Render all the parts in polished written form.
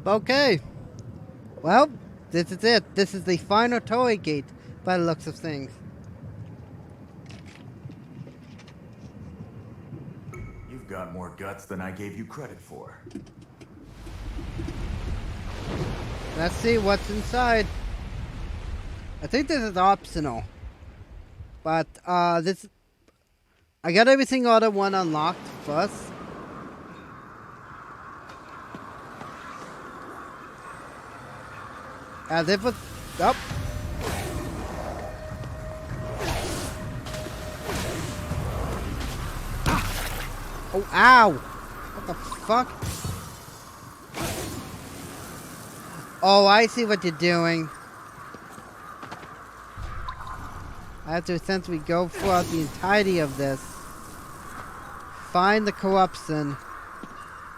Okay. Well, this is it. This is the final toy gate by the looks of things. You've got more guts than I gave you credit for. Let's see what's inside. I think this is optional. But, this... I got everything other one unlocked first. As if it's... Oh. Oh, ow! What the fuck? Oh, I see what you're doing. I have to, since we go throughout the entirety of this, find the corruption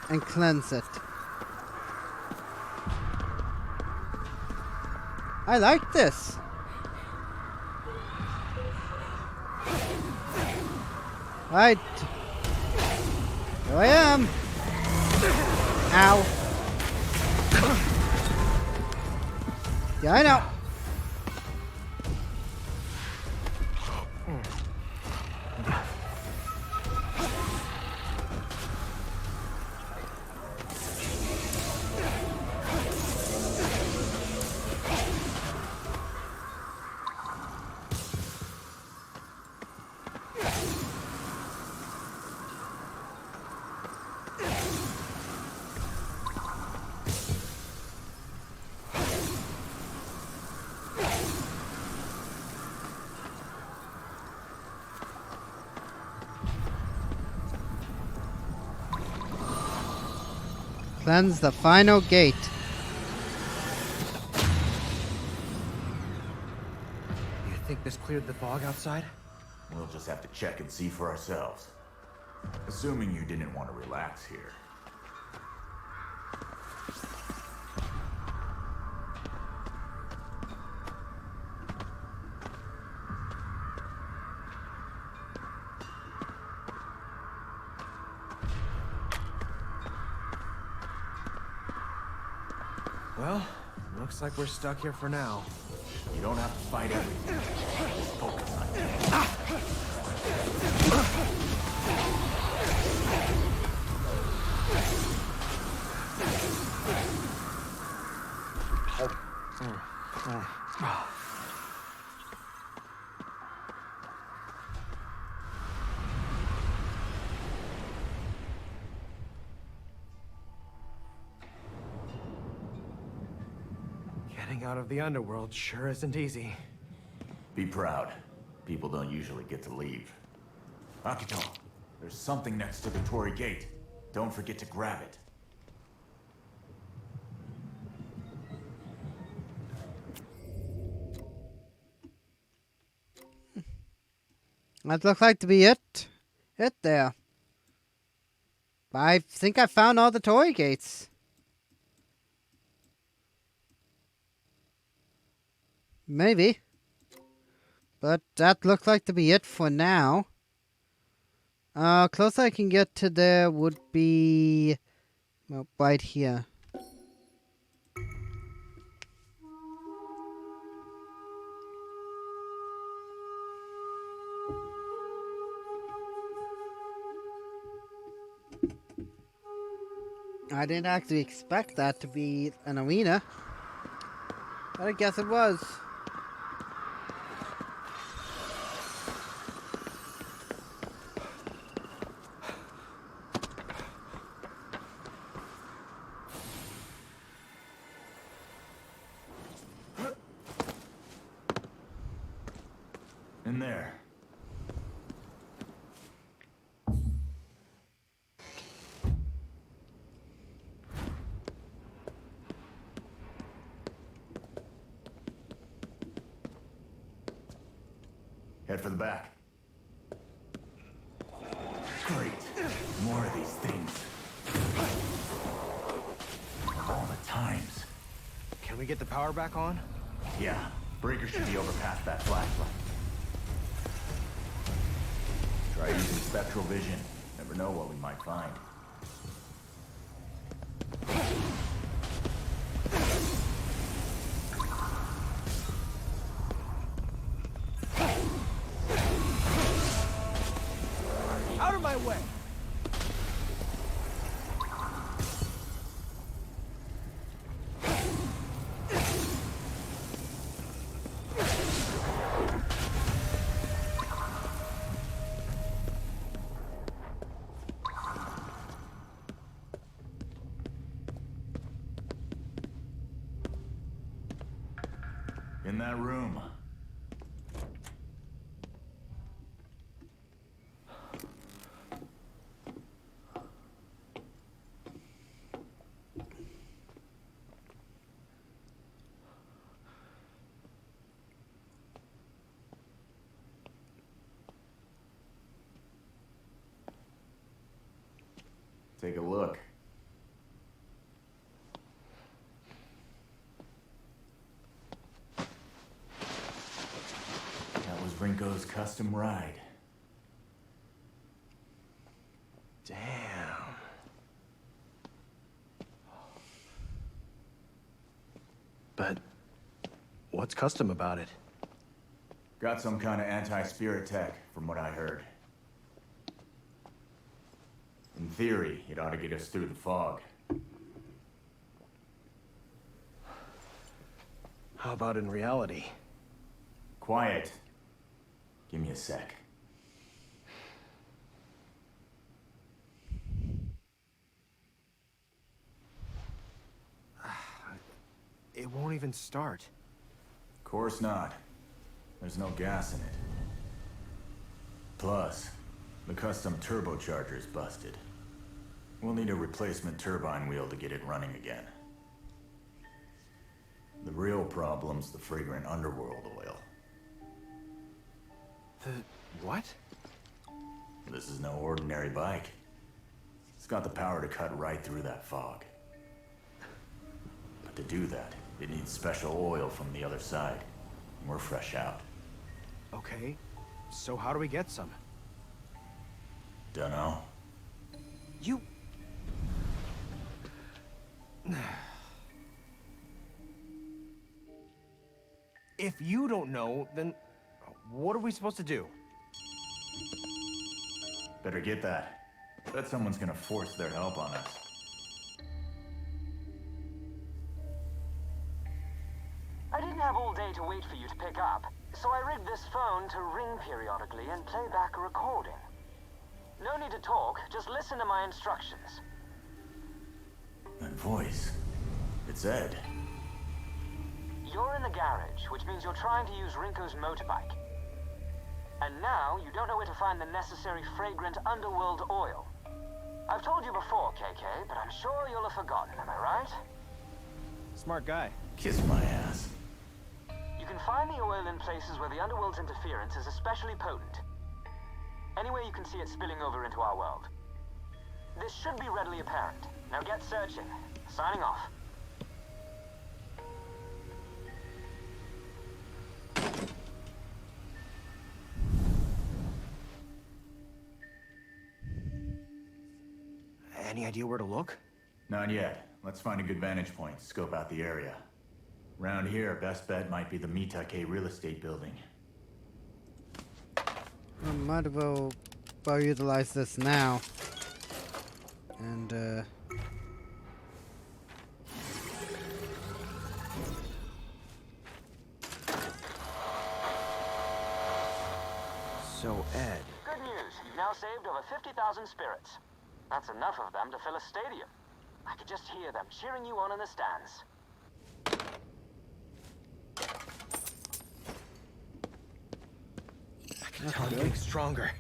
and cleanse it. I like this. Right. Here I am. Ow. Yeah, I know. Cleanse the final gate. You think this cleared the fog outside? We'll just have to check and see for ourselves. Assuming you didn't want to relax here. Well, looks like we're stuck here for now. You don't have to fight everything. Just focus on it. Getting out of the underworld sure isn't easy. Be proud. People don't usually get to leave. Akito, there's something next to the Torii gate. Don't forget to grab it. That looks like to be it. It there. I think I found all the toy gates. Maybe. But that looks like to be it for now. Closest I can get to there would be... well, right here. I didn't actually expect that to be an arena. But I guess it was. In there. Head for the back. Great. More of these things. All the times. Can we get the power back on? Yeah, breaker should be over past that flashlight. Try using spectral vision. Never know what we might find. my way. In that room. Take a look. That was Rinko's custom ride. Damn. But what's custom about it? Got some kind of anti-spirit tech, from what I heard. In theory, it ought to get us through the fog. How about in reality? Quiet. Give me a sec. It won't even start. Course not. There's no gas in it. Plus, the custom turbocharger's busted. We'll need a replacement turbine wheel to get it running again. The real problem's the fragrant underworld oil. The what? This is no ordinary bike. It's got the power to cut right through that fog. But to do that, it needs special oil from the other side. And we're fresh out. Okay, so how do we get some? Dunno. You... If you don't know, then what are we supposed to do? Better get that. Bet someone's gonna force their help on us. I didn't have all day to wait for you to pick up, so I rigged this phone to ring periodically and play back a recording. No need to talk, just listen to my instructions. That voice. It's Ed. You're in the garage, which means you're trying to use Rinko's motorbike. And now you don't know where to find the necessary fragrant underworld oil. I've told you before, KK, but I'm sure you'll have forgotten, am I right? Smart guy. Kiss my ass. You can find the oil in places where the underworld's interference is especially potent. Anywhere you can see it spilling over into our world. This should be readily apparent. Now get searching. Signing off. Any idea where to look? Not yet. Let's find a good vantage point, scope out the area. Round here, best bet might be the Mitake real estate building. I might as well utilize this now. And, So, Ed. Good news. You've now saved over 50,000 spirits. That's enough of them to fill a stadium. I could just hear them cheering you on in the stands. I can tell I'm getting stronger.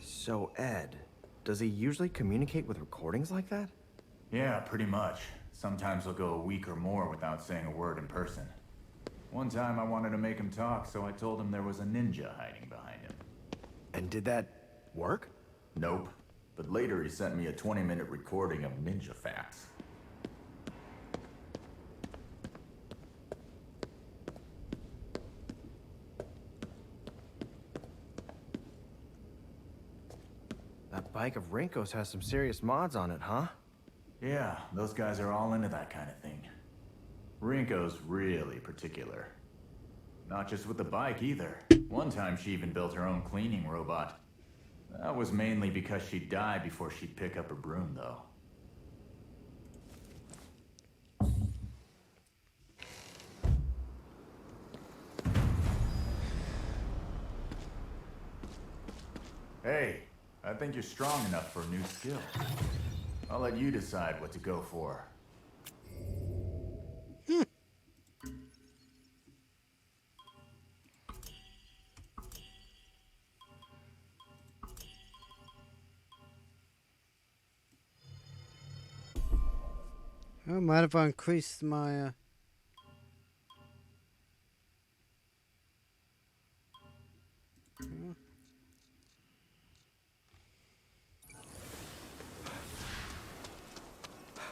So, Ed, does he usually communicate with recordings like that? Yeah, pretty much. Sometimes he'll go a week or more without saying a word in person. One time I wanted to make him talk, so I told him there was a ninja hiding behind him. And did that work? Nope. But later he sent me a 20-minute recording of ninja facts. bike of Rinko's has some serious mods on it, huh? Yeah, those guys are all into that kind of thing. Rinko's really particular. Not just with the bike either. One time she even built her own cleaning robot. That was mainly because she'd die before she'd pick up her broom, though. Hey, I think you're strong enough for a new skill. I'll let you decide what to go for. I might have increased my.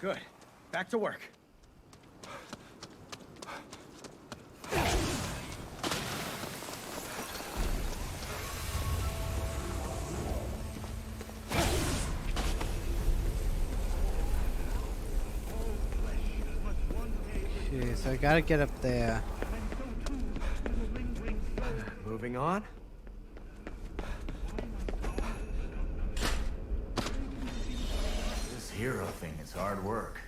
Good. Back to work. Okay, so I gotta get up there. Moving on. This hero thing is hard work.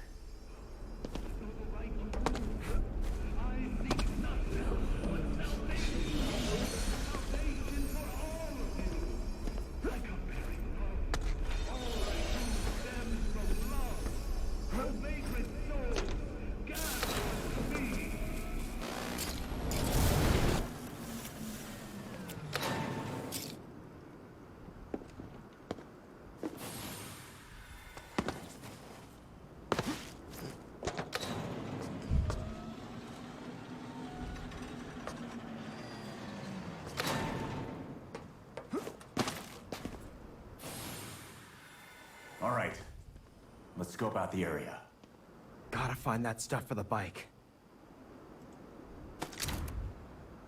All right, let's scope out the area. Gotta find that stuff for the bike.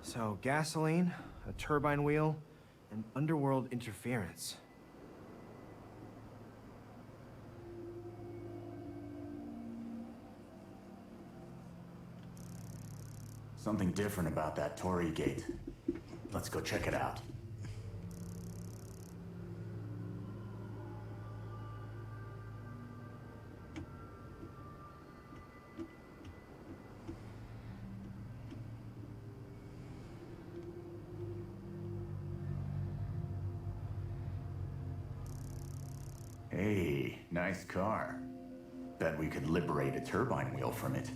So, gasoline, a turbine wheel, and underworld interference. Something different about that Torii gate. Let's go check it out. Hey, nice car. Bet we could liberate a turbine wheel from it.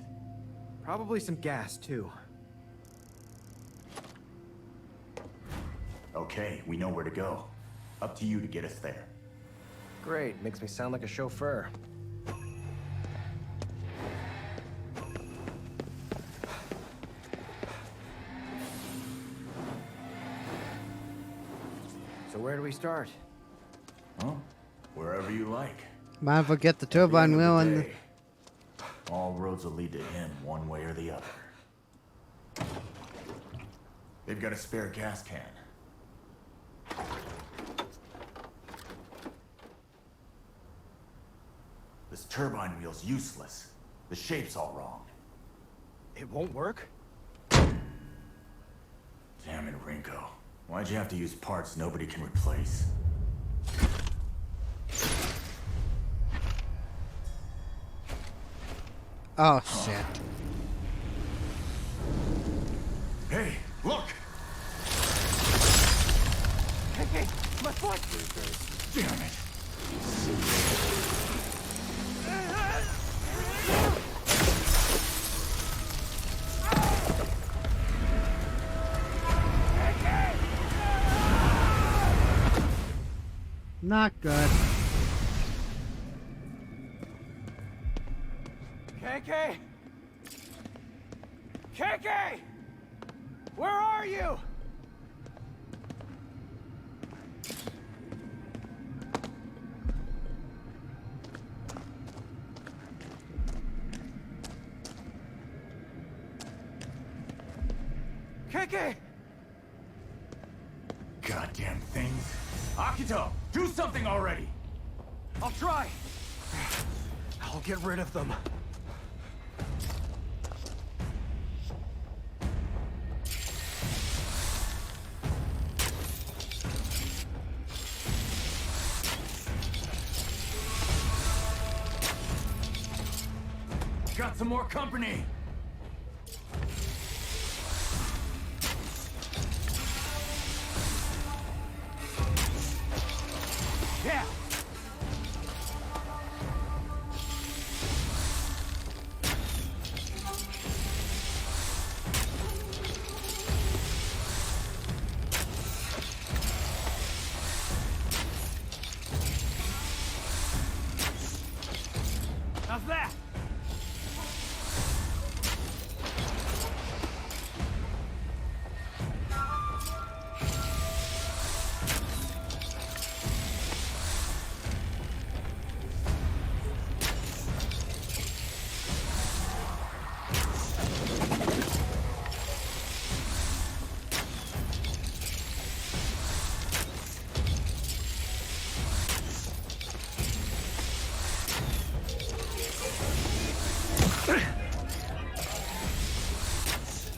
Probably some gas, too. Okay, we know where to go. Up to you to get us there. Great, makes me sound like a chauffeur. So where do we start? Well, wherever you like. Might as well get the At the turbine end of wheel the and. day, all roads will lead to him one way or the other. They've got a spare gas can. This turbine wheel's useless. The shape's all wrong. It won't work? Damn it, Rinko. Why'd you have to use parts nobody can replace? Oh shit. Hey, look! Hey, my foot! Damn it! Not good. KK! KK! Where are you? KK! Goddamn things. Akito, do something already! I'll try. I'll get rid of them. Got some more company. Yeah. How's that?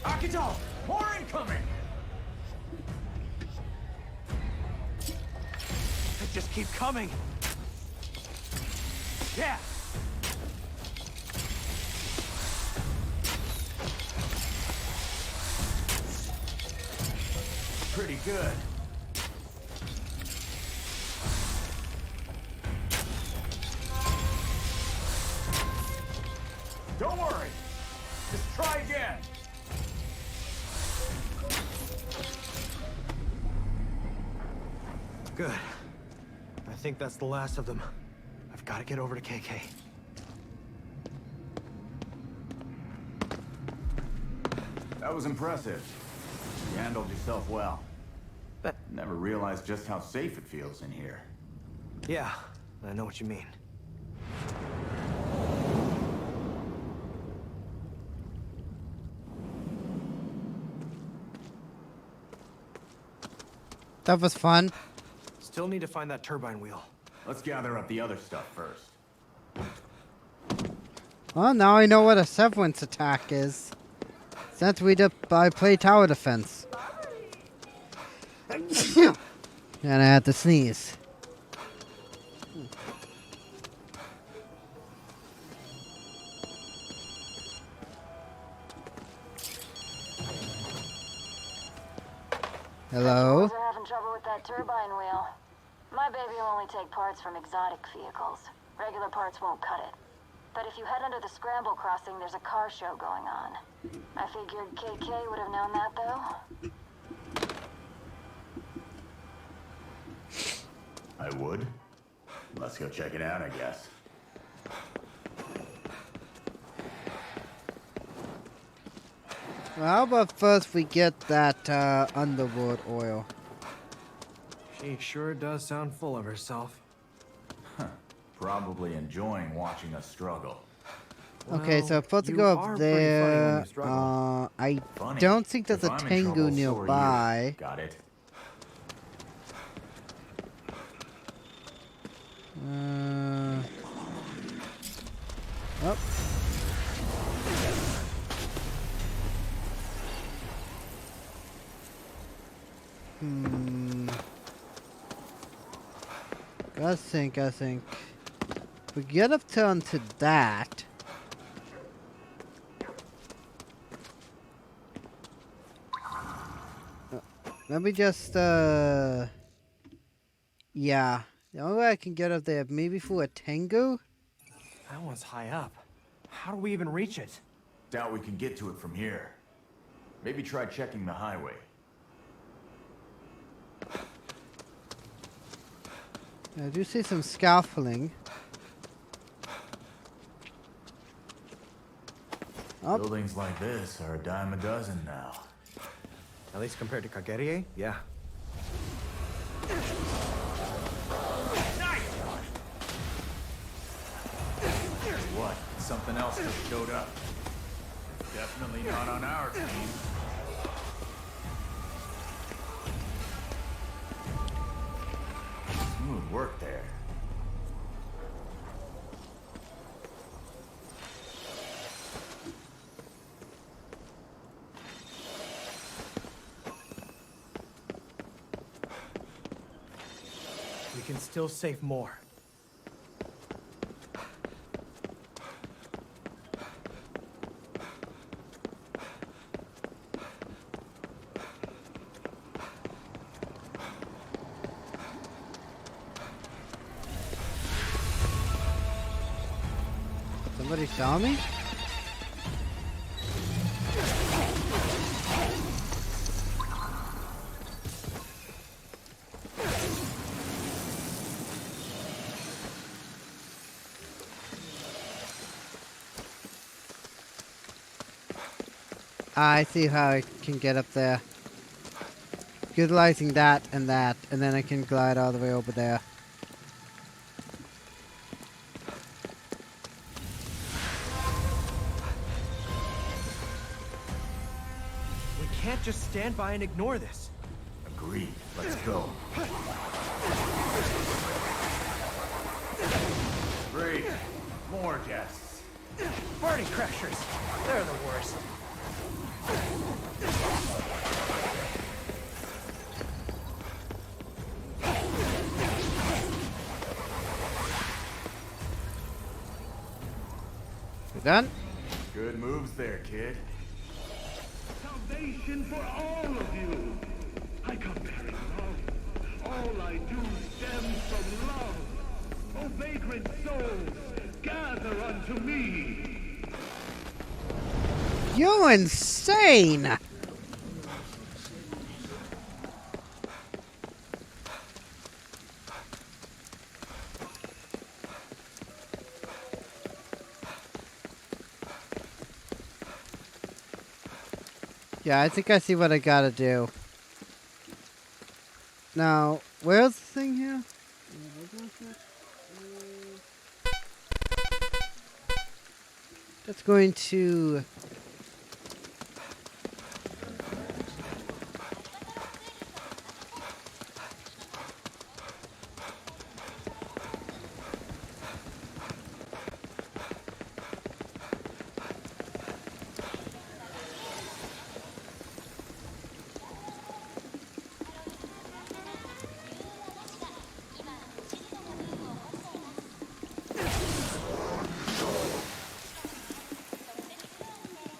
Akito, more incoming. They just keep coming. Yeah. Pretty good. Don't worry. Just try again. Good. I think that's the last of them. I've got to get over to KK. That was impressive. You handled yourself well. That... Never realized just how safe it feels in here. Yeah, I know what you mean. That was fun. Still need to find that turbine wheel. Let's gather up the other stuff first. Well, now I know what a severance attack is. Since I play tower defense. And I had to sneeze. Hello? Are having trouble with that turbine wheel. My baby will only take parts from exotic vehicles. Regular parts won't cut it. But if you head under the scramble crossing, there's a car show going on. I figured KK would have known that, though. I would. Let's go check it out, I guess. Well, how about first we get that underworld oil? She sure does sound full of herself. Probably enjoying watching us struggle. Okay, so first to you go are up pretty funny when there. you struggle. I Funny. don't think there's If a I'm in Tengu trouble, so are you. nearby. Got it? Oh. I think. We get up turn to that. Let me just, yeah. The only way I can get up there, maybe through a Tengu? That one's high up. How do we even reach it? Doubt we can get to it from here. Maybe try checking the highway. I do see some scaffolding. Up. Buildings like this are a dime a dozen now. At least compared to Kagerie, yeah. What? Something else just showed up. Definitely not on our team. Smooth work there. can still save more. Somebody saw me? I see how I can get up there. Utilizing that, and then I can glide all the way over there. We can't just stand by and ignore this. Agreed. Let's go. Great. More guests. Party crashers. They're the worst. We done? Good moves there, kid. Salvation for all of you. I come bearing love. All I do stems from love. O vagrant souls, gather unto me. You're insane! Yeah, I think I see what I gotta do. Now, where's the thing here? That's going to...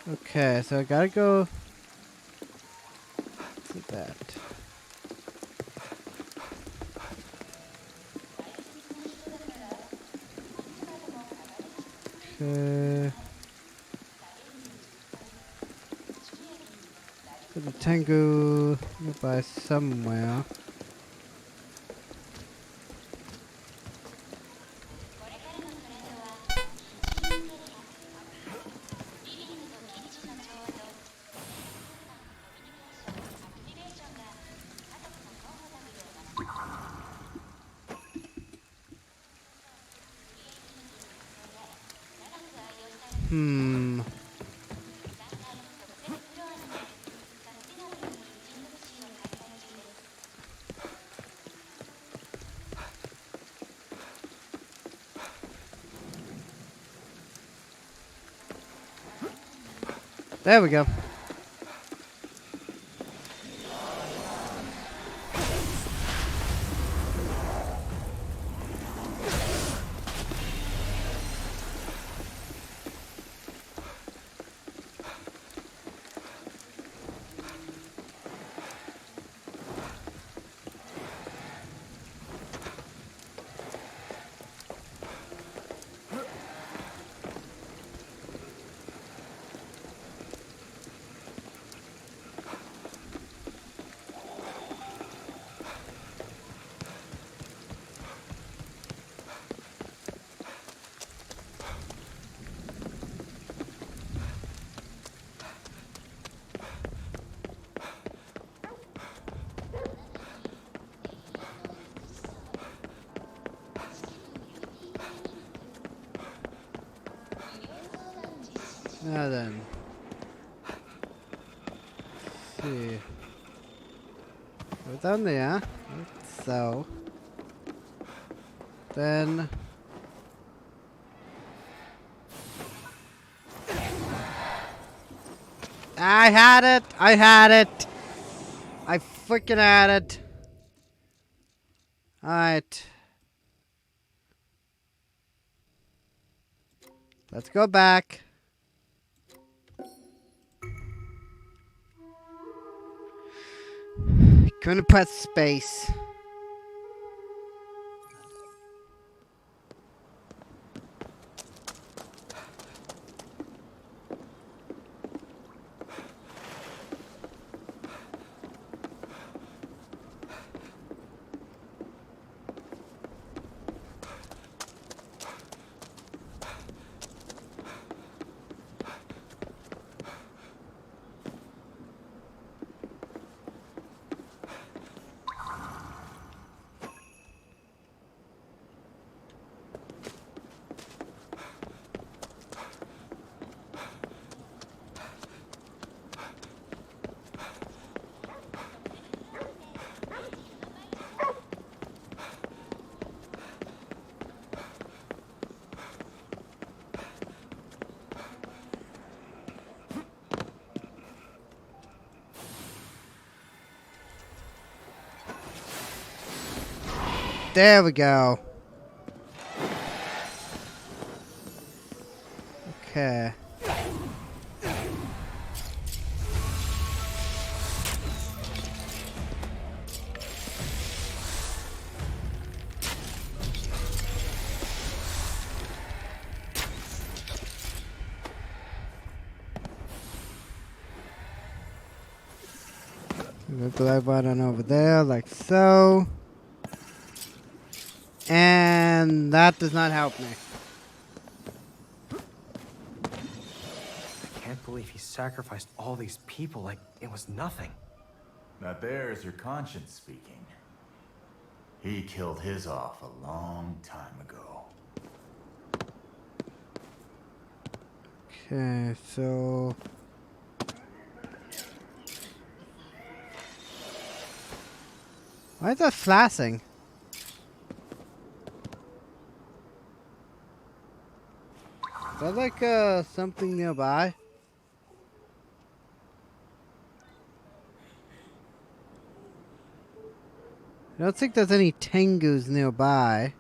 Okay, so I gotta go to that. Okay. So the Tengu nearby somewhere. There we go. Now then. Let's see. We're done there. So. Then. I had it! I had it! I freaking had it! Alright. Let's go back. Couldn't press space. There we go. Okay. The glide button over there, like so. And that does not help me. I can't believe he sacrificed all these people like it was nothing. That there is your conscience speaking. He killed his off a long time ago. Okay, so... Why is that flashing? Is that like something nearby? I don't think there's any Tengus nearby.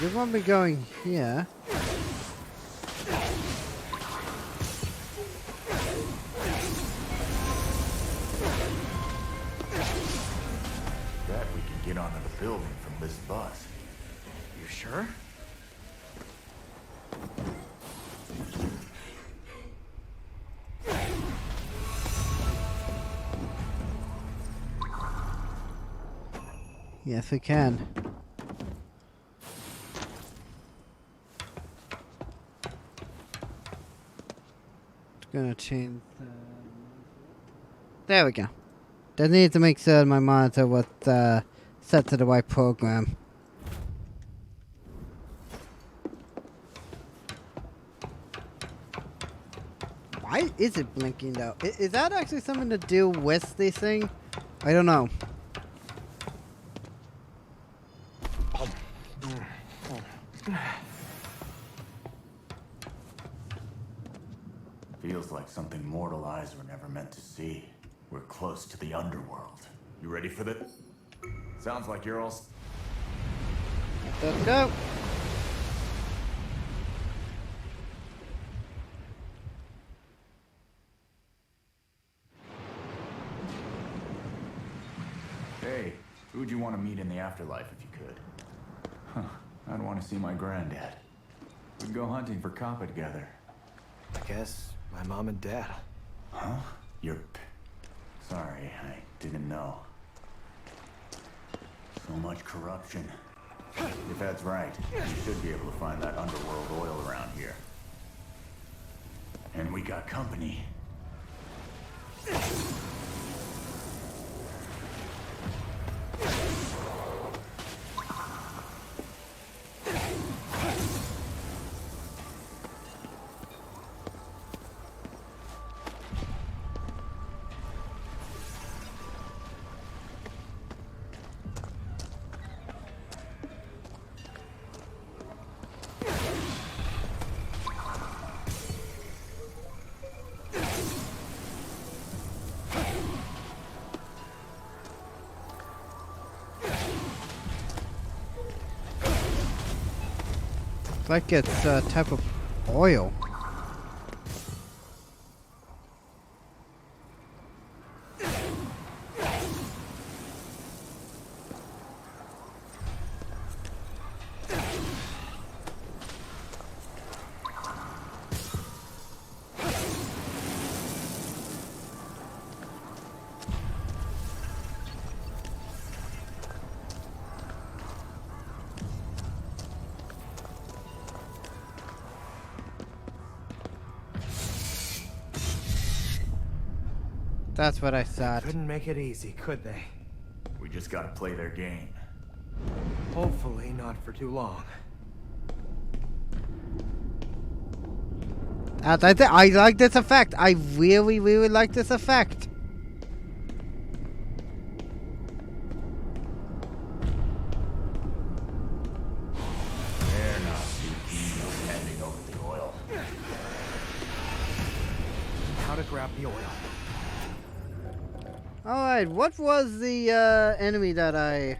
You want me going here? Bet we can get onto the building from this bus. You sure? Yes, we can. Gonna change the... There we go. Just need to make sure my monitor was set to the right program. Why is it blinking though? Is that actually something to do with this thing? I don't know. Feels like something mortal eyes were never meant to see. We're close to the underworld. You ready for this? Sounds like you're all... Let's go. Hey, who'd you want to meet in the afterlife if you could? Huh, I'd want to see my granddad. We'd go hunting for Kappa together. I guess my mom and dad. Huh? Sorry, I didn't know. So much corruption. If that's right, you should be able to find that underworld oil around here. And we got company. like it's a type of oil. That's what I thought. Couldn't make it easy, could they? We just gotta play their game. Hopefully not for too long. I like this effect. I really, really like this effect. They're not too keen on handing over the oil. How to grab the oil. Alright, what was the enemy that I...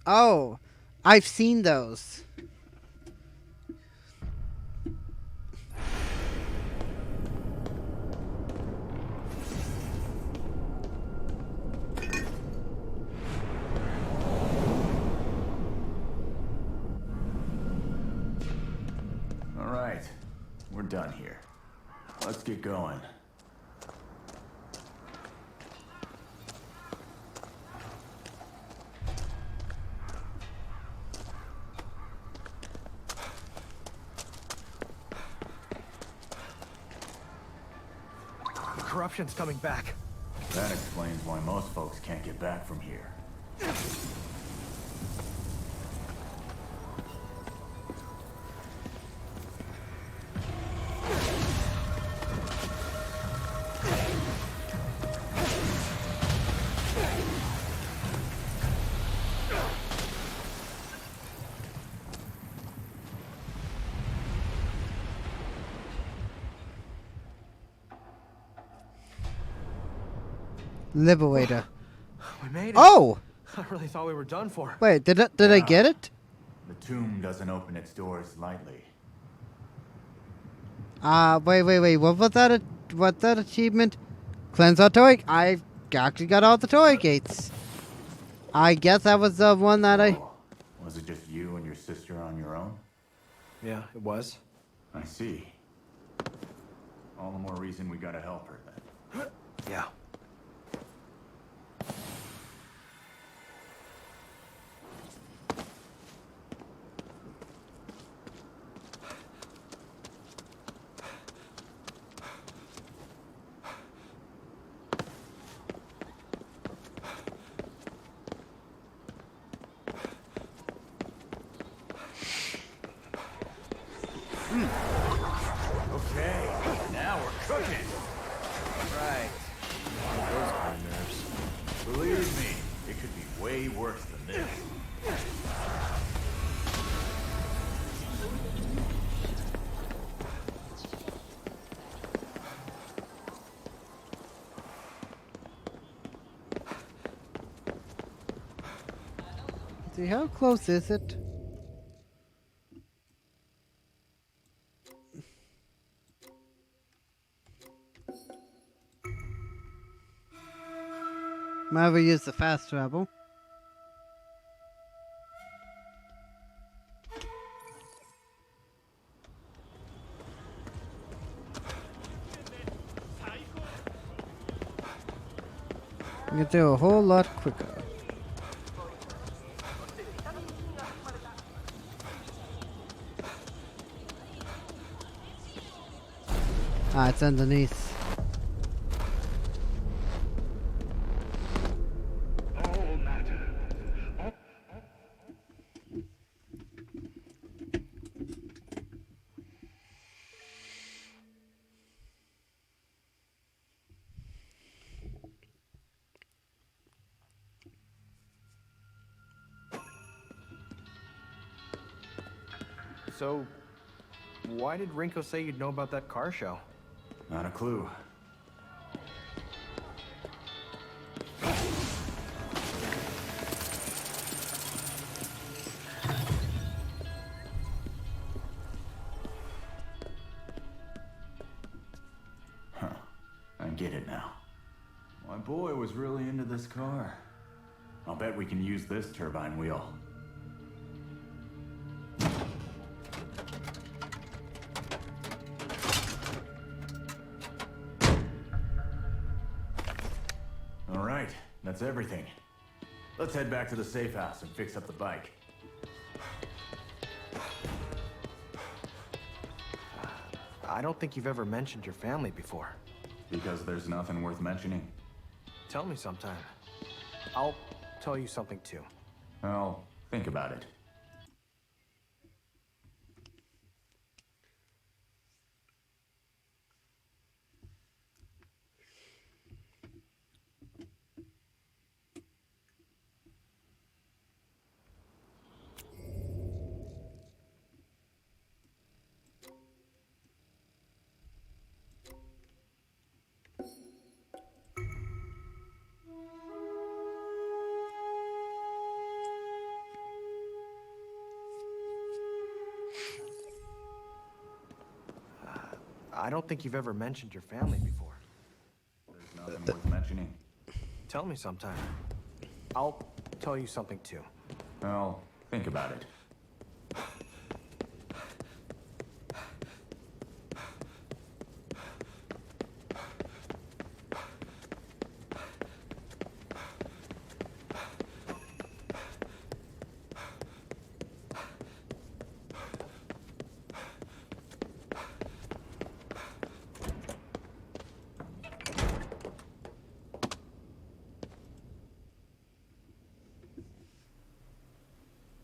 Oh, I've seen those. All right, we're done here. Let's get going. The corruption's coming back. That explains why most folks can't get back from here. Liberator. We made it. Oh! I really thought we were done for. Wait, did I get it? The tomb doesn't open its doors lightly. Wait. What was that? What's that achievement? Cleanse our toy. I actually got all the toy gates. I guess that was the one that I... Oh, was it just you and your sister on your own? Yeah, it was. I see. All the more reason we gotta help her then. Yeah. Okay, now we're cooking. Right. Those kind of nerves. Believe me, it could be way worse than this. See, how close is it? Might ever use the fast travel. You can do a whole lot quicker. Ah, it's underneath. All matter. So, why did Rinko say you'd know about that car show? Not a clue. Huh. I get it now. My boy was really into this car. I'll bet we can use this turbine wheel. All right, that's everything. Let's head back to the safe house and fix up the bike. I don't think you've ever mentioned your family before. Because there's nothing worth mentioning. Tell me sometime. I'll tell you something too. Well, think about it. I don't think you've ever mentioned your family before. There's nothing worth mentioning. Tell me sometime. I'll tell you something too. Well, think about it.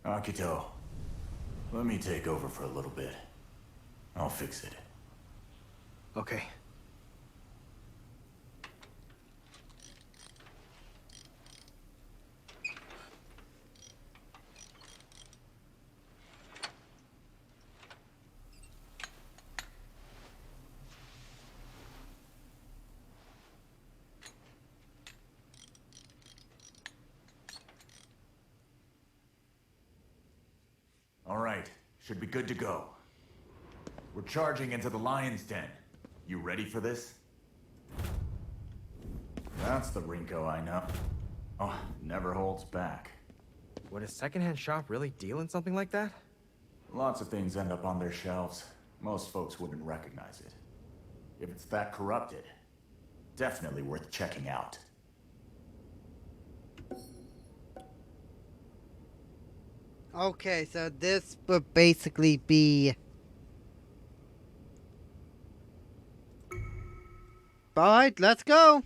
Akito, let me take over for a little bit. I'll fix it. Okay. All right, should be good to go. We're charging into the lion's den. You ready for this? That's the Rinko I know. Oh, never holds back. Would a secondhand shop really deal in something like that? Lots of things end up on their shelves. Most folks wouldn't recognize it. If it's that corrupted, definitely worth checking out. Okay, so this would basically be... Alright, let's go!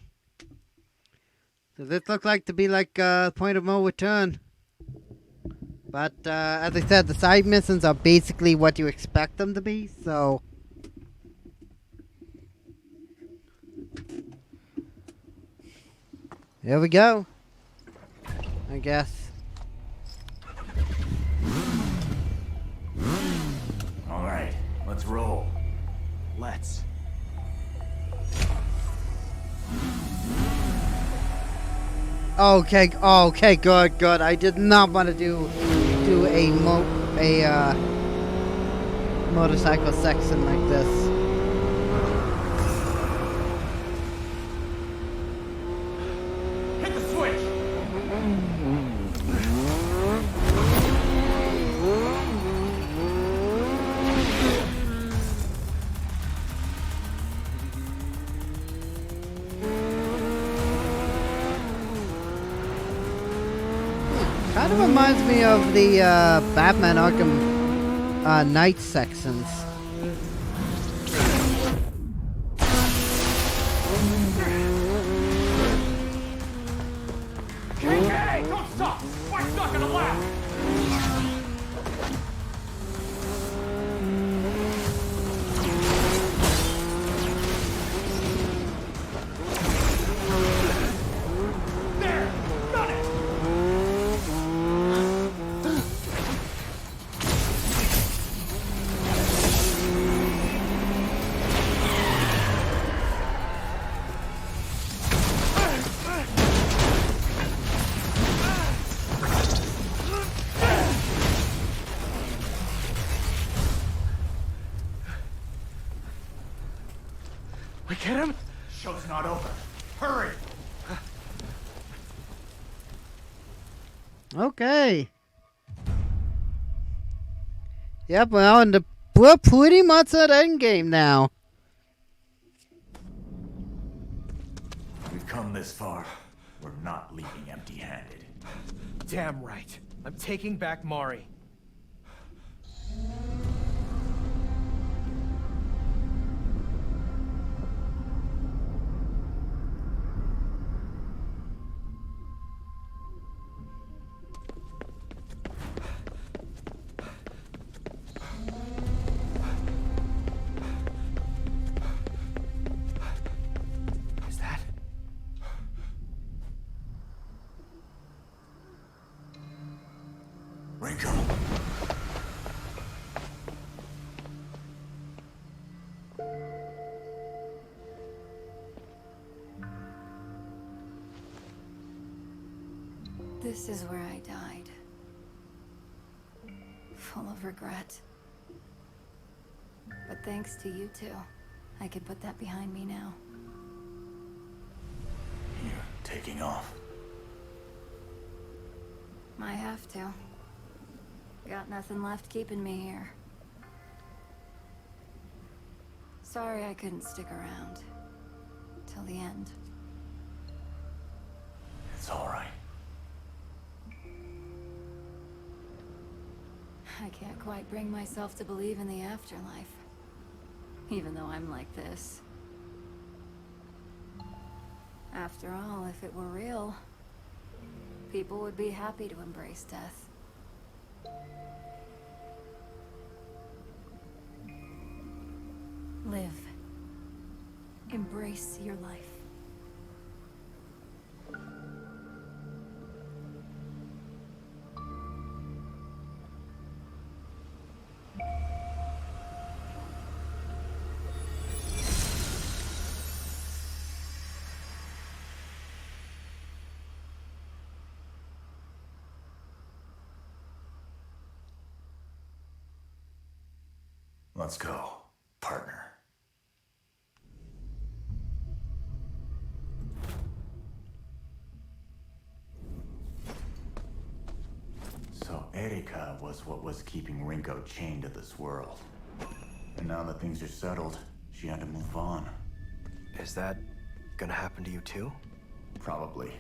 So this looks like to be like point of no return. But as I said, the side missions are basically what you expect them to be, so... Here we go. I guess. All right, let's roll. Let's. Okay, okay, good. I did not want to do a motorcycle section like this. Hit the switch! Kind of reminds me of the Batman Arkham Knight sections. Hey, don't stop! We're stuck in a lap! There! Got it! We get him? Show's not over. Hurry! Okay. Yep, well, and we're pretty much at endgame now. We've come this far. We're not leaving empty-handed. Damn right. I'm taking back Mari. Is that? Rinko! This is where I died. Full of regret. But thanks to you two, I can put that behind me now. You're taking off. I have to. Got nothing left keeping me here. Sorry I couldn't stick around. Till the end. It's all right. I can't quite bring myself to believe in the afterlife. Even though I'm like this. After all, if it were real, people would be happy to embrace death. Live. Embrace your life. Let's go, partner. So Erika was what was keeping Rinko chained to this world. And now that things are settled, she had to move on. Is that gonna happen to you too? Probably.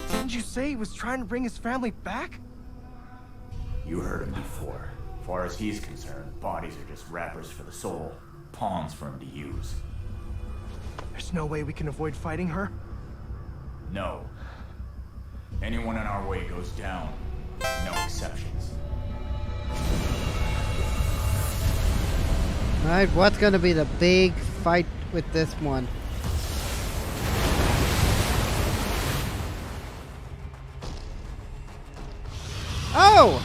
Didn't you say he was trying to bring his family back? You heard him before. As far as he's concerned, bodies are just wrappers for the soul. Pawns for him to use. There's no way we can avoid fighting her? No. Anyone in our way goes down. No exceptions. Alright, what's gonna be the big fight with this one? Oh!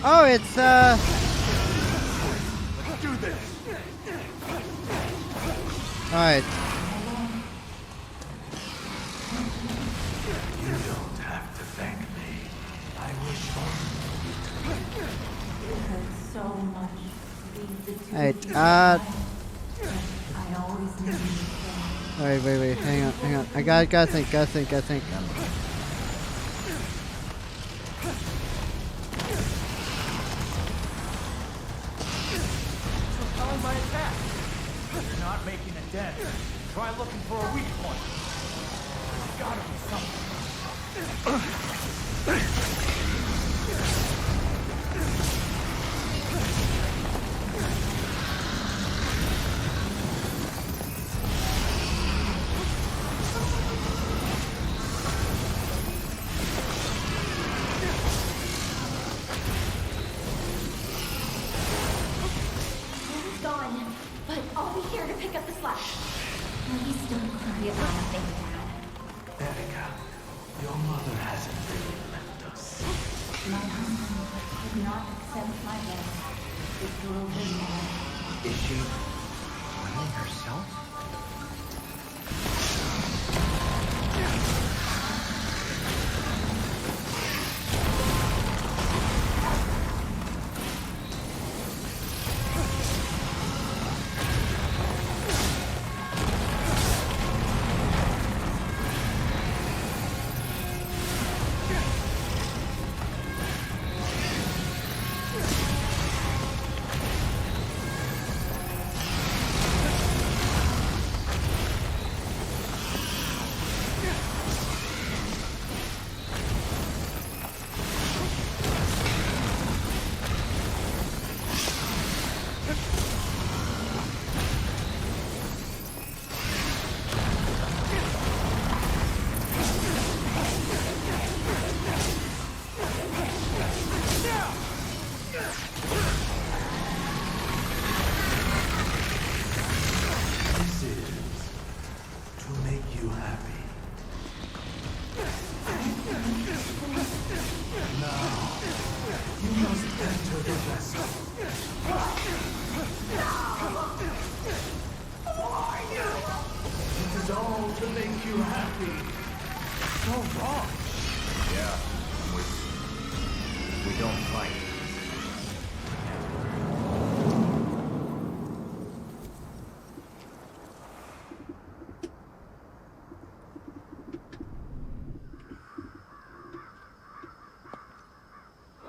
Oh, it's Let's do this! Alright. You don't have to thank me. I wish So much. Alright, I always knew you. wait, hang on. I gotta think. Repelling my attack. You're not making a dent. Try looking for a weak point. There's gotta be something. He's gone, but I'll be here to pick up the slack. Please don't cry about nothing, Dad. Erica, your mother hasn't really left us. My husband did not accept my death. It drove him mad. Is she killing herself?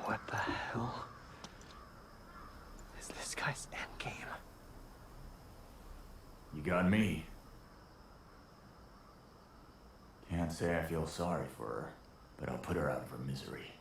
What the hell is this guy's endgame? You got me. Can't say I feel sorry for her, but I'll put her out of her misery.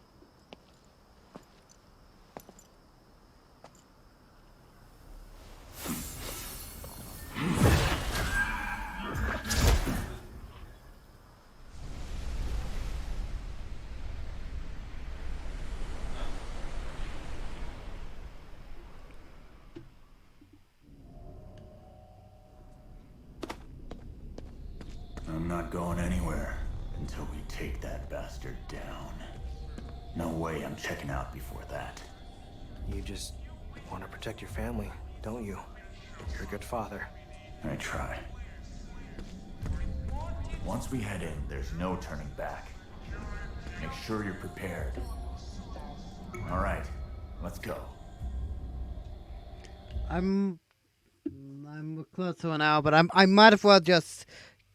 I'm not going anywhere until we take that bastard down. No way I'm checking out before that. You just want to protect your family, don't you? You're a good father. I try. Once we head in, there's no turning back. Make sure you're prepared. All right, let's go. I'm close to an hour, but I might as well just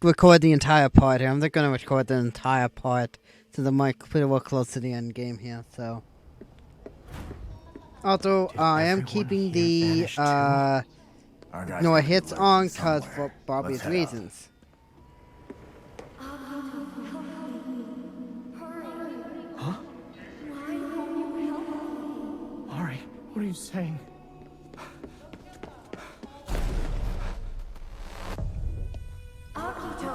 record the entire part here. I'm not going to record the entire part since I'm pretty well close to the end game here. So, although I am keeping the no hits on cause for obvious reasons. Huh? Ari, what are you saying? Akito,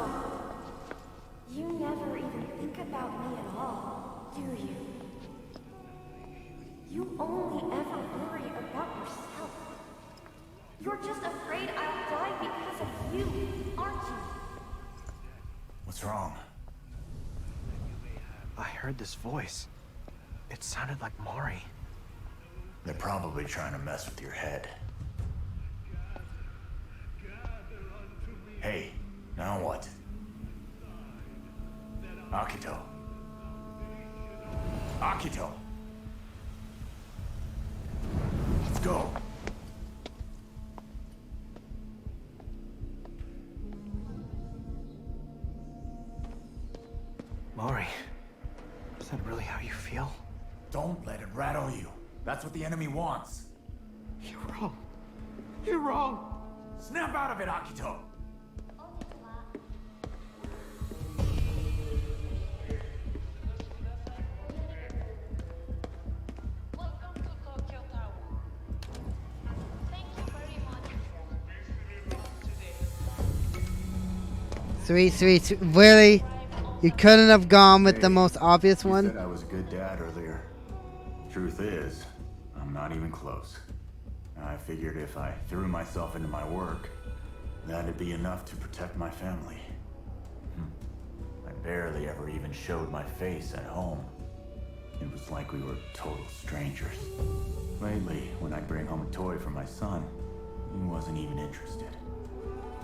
you never even think about me at all, do you? You only ever worry about yourself. You're just afraid I'll die because of you, aren't you? What's wrong? I heard this voice. It sounded like Mari. They're probably trying to mess with your head. Hey, now what? Akito. Akito! Let's go. Mari, is that really how you feel? Don't let it rattle you. That's what the enemy wants. You're wrong. You're wrong. Snap out of it, Akito! Welcome to Tokyo Tower. Thank you very much for today. Sweet. Really? You couldn't have gone with the most obvious You one? said I was a good dad earlier. Truth is, I'm not even close. I figured if I threw myself into my work, That'd be enough to protect my family. I barely ever even showed my face at home. It was like we were total strangers. Lately, when I'd bring home a toy for my son, he wasn't even interested.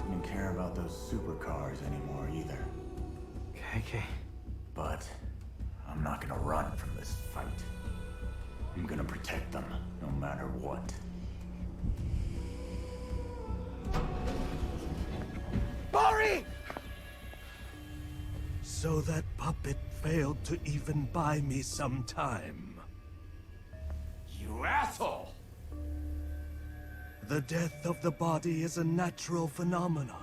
Didn't care about those supercars anymore either. Okay. But I'm not gonna run from this fight. I'm gonna protect them, no matter what. Mari! So that puppet failed to even buy me some time. You asshole! The death of the body is a natural phenomenon.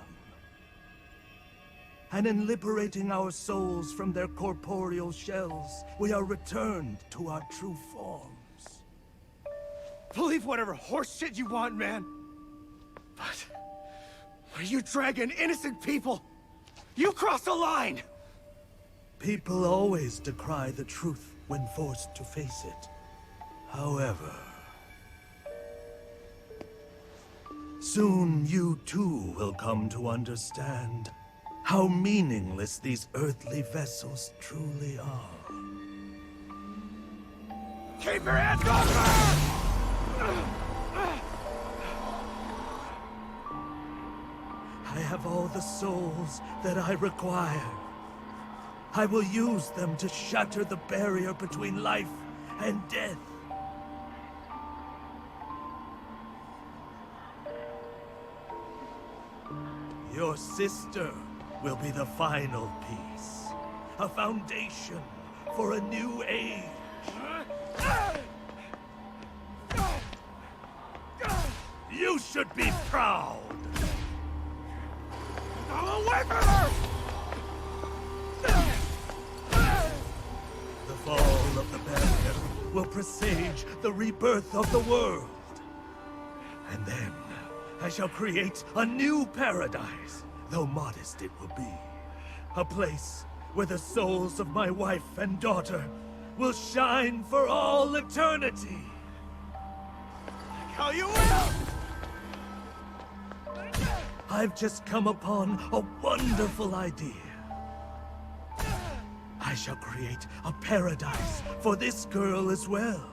And in liberating our souls from their corporeal shells, we are returned to our true forms. Believe whatever horse shit you want, man. But when you dragging innocent people, you cross the line! People always decry the truth when forced to face it. However, soon you too will come to understand how meaningless these earthly vessels truly are. Keep your hands off her! I have all the souls that I require. I will use them to shatter the barrier between life and death. Your sister will be the final piece. A foundation for a new age. You should be proud. Go away from her! The fall of the barrier will presage the rebirth of the world. And then I shall create a new paradise, though modest it will be. A place where the souls of my wife and daughter will shine for all eternity. How you will! I've just come upon a wonderful idea. I shall create a paradise for this girl as well.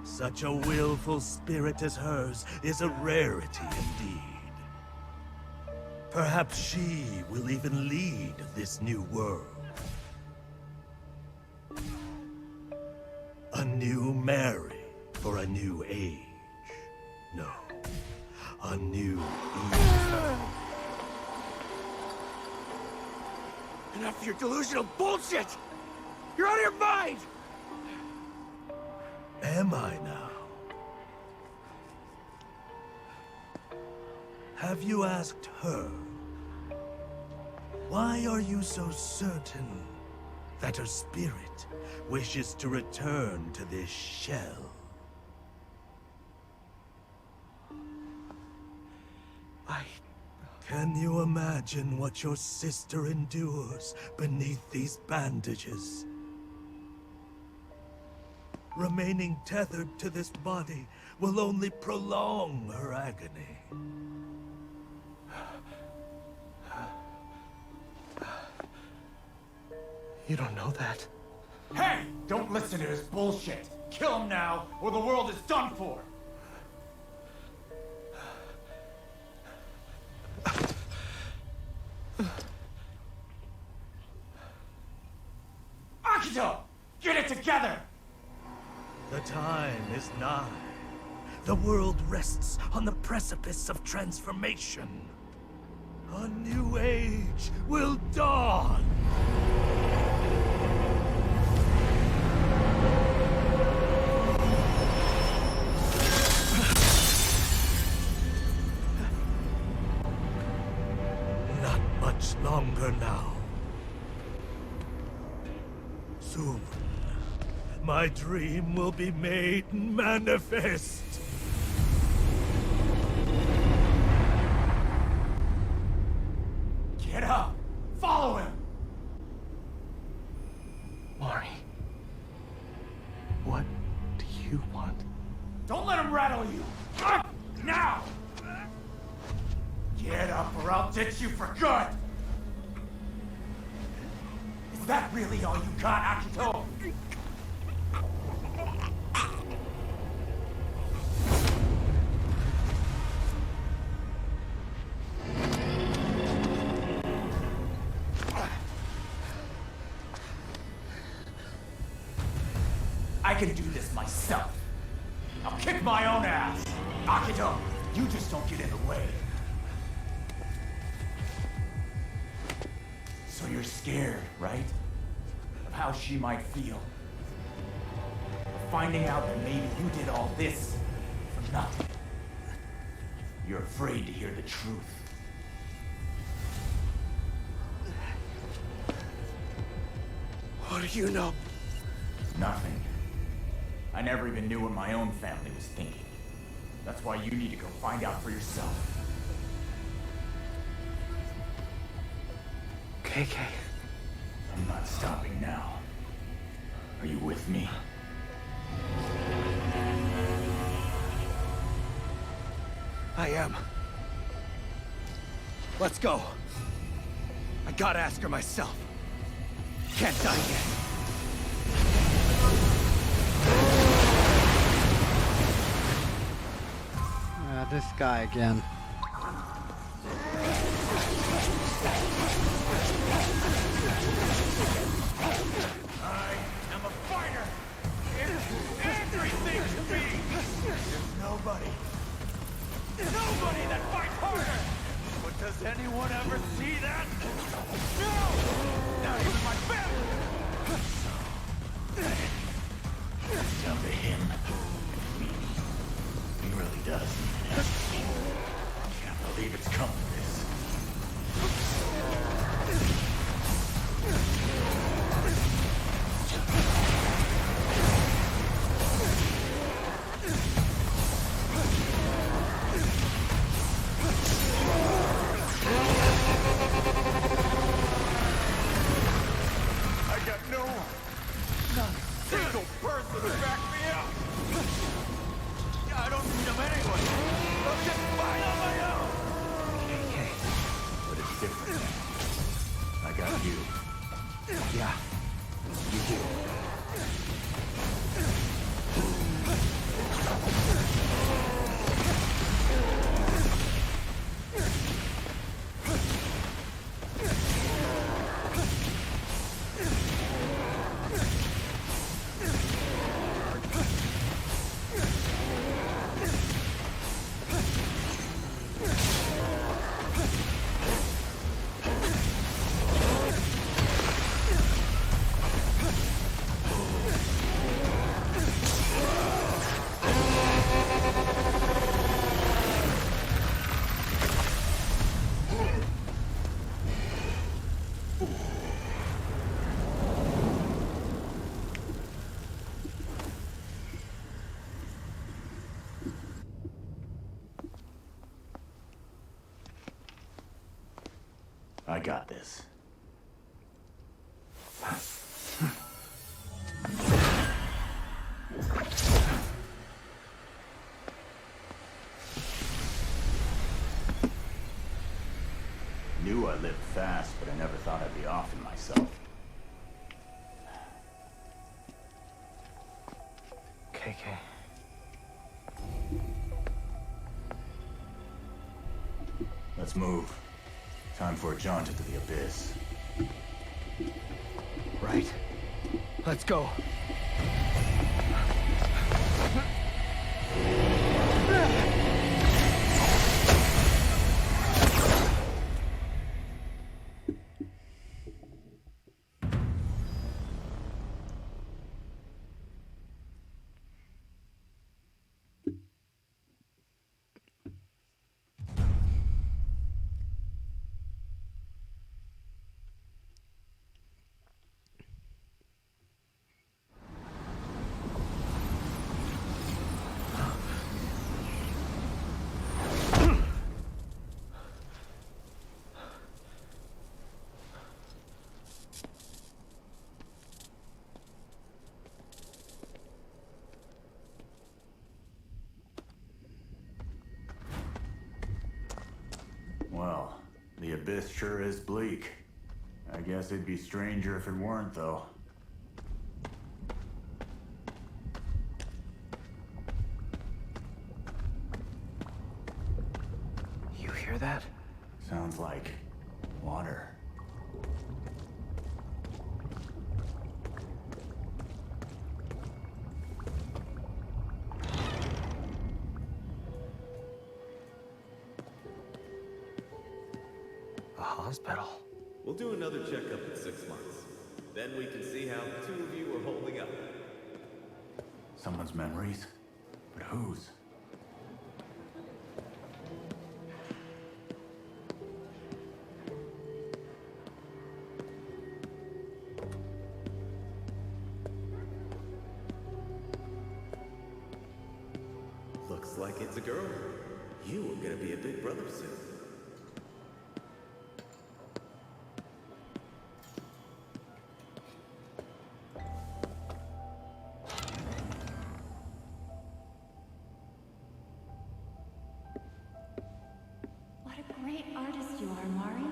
Such a willful spirit as hers is a rarity indeed. Perhaps she will even lead this new world. A new Mary for a new age. No, a new Eve. Enough of your delusional bullshit! You're out of your mind! Am I now? Have you asked her? Why are you so certain that her spirit wishes to return to this shell? Can you imagine what your sister endures beneath these bandages? Remaining tethered to this body will only prolong her agony. You don't know that. Hey! Don't listen to his bullshit! Kill him now, or the world is done for! Akito! Get it together! The time is nigh. The world rests on the precipice of transformation. A new age will dawn! Not much longer now. Soon, my dream will be made manifest. Get up! Follow him! Mari, what do you want? Don't let him rattle you! Up! Now! Get up or or I'll ditch you for good! Is that really all you got, Akito? I can do this myself. I'll kick my own ass. Akito, you just don't get in the way. So you're scared, right? Of how she might feel. Finding out that maybe you did all this for nothing. You're afraid to hear the truth. What do you know? Nothing. I never even knew what my own family was thinking. That's why you need to go find out for yourself. KK. I'm not stopping now. Are you with me? I am. Let's go. I gotta ask her myself. Can't die yet. This guy again. I am a fighter! It's everything to me! There's nobody that fights harder! But does anyone ever see that? No! Not even my family! It's down to him. He really does. Can't believe it's come to this. I got not a single person to back me up. I don't need them anyway. I'm just fine on my own. KK. But it's different now. I got you. Yeah. You do. I got this. Knew I lived fast, but I never thought I'd be offing myself. KK. Let's move. Time for a jaunt into the abyss. Right. Let's go. abyss sure is bleak. I guess it'd be stranger if it weren't, though. You hear that? Sounds like water. A hospital. We'll do another checkup in 6 months. Then we can see how the two of you are holding up. Someone's memories? But whose? Looks like it's a girl. You are gonna be a big brother soon. What a great artist you are, Mari.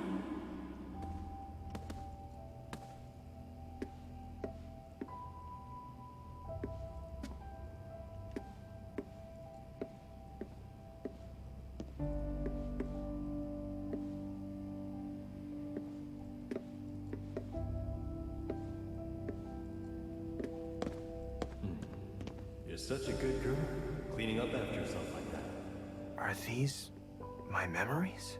You're such a good girl, cleaning up after yourself like that. Are these my memories?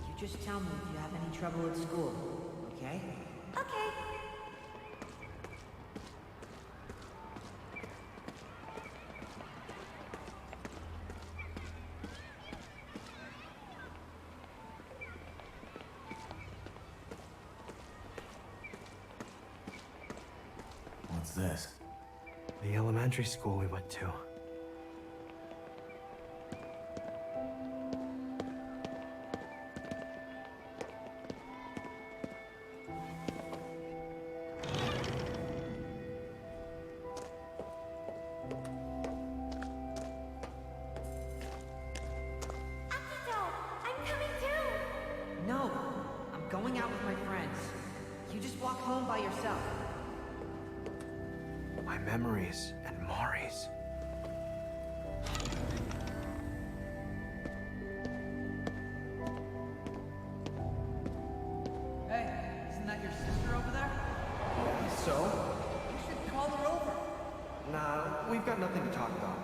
You just tell me if you have any trouble at school, okay? Okay. What's this? The elementary school we went to. Akito, I'm coming too. No, I'm going out with my friends. You just walk home by yourself. My memories and Mari's. Hey, isn't that your sister over there? So? You should call her over. Nah, we've got nothing to talk about.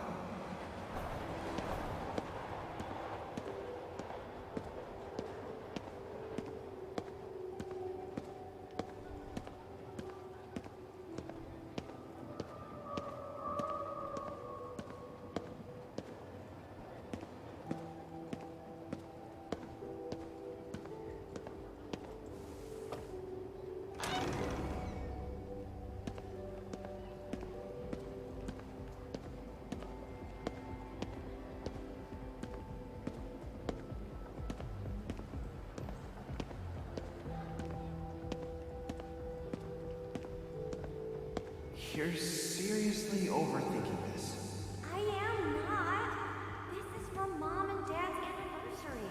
You're seriously overthinking this. I am not. This is for Mom and Dad's anniversary.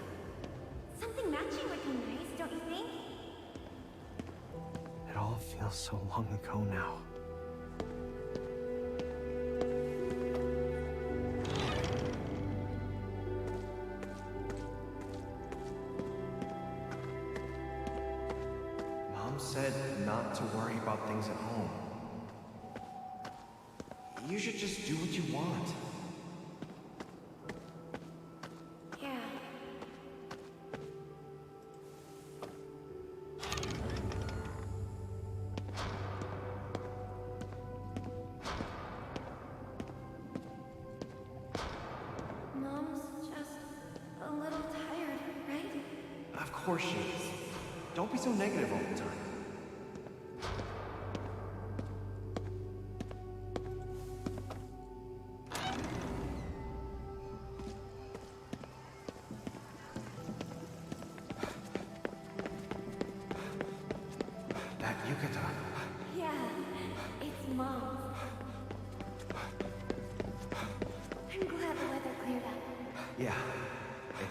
Something matching would be nice, don't you think? It all feels so long ago now. Mom said not to worry about things at home. You should just do what you want. Yeah. Mom's just a little tired, right? Of course she is. Don't be so negative all the time. That yukata. Yeah, it's Mom's.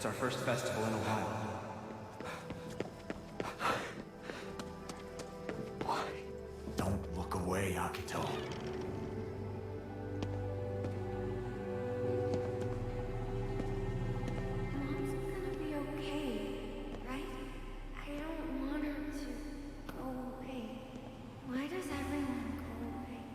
our first festival in a while. Why? Don't look away, Akito. Mom's gonna be okay, right? I don't want her to go away. Why does everyone go away?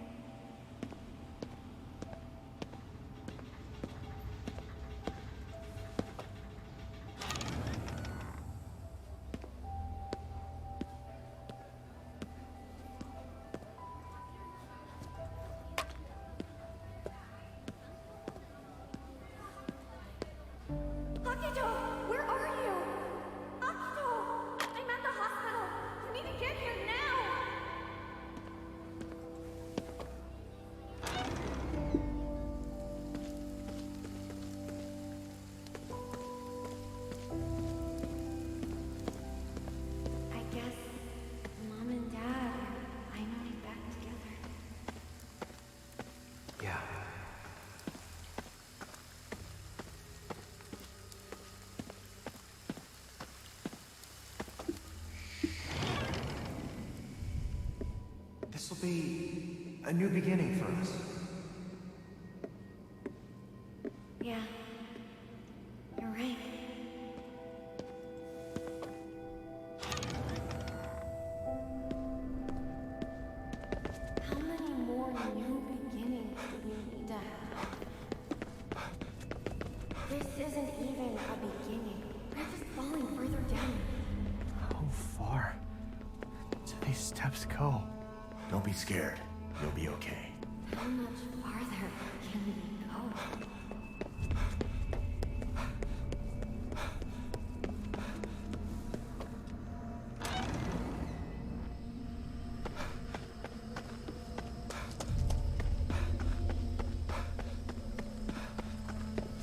Akito, where are you? Akito, I'm at the hospital. You need to get here now. I guess Mom and Dad are finally back together. Yeah. This will be a new beginning for us. Yeah, you're right. How many more new beginnings do we need to have? This isn't even a beginning. We're just falling further down. How far do these steps go? Don't be scared. You'll be okay. How much farther can we go?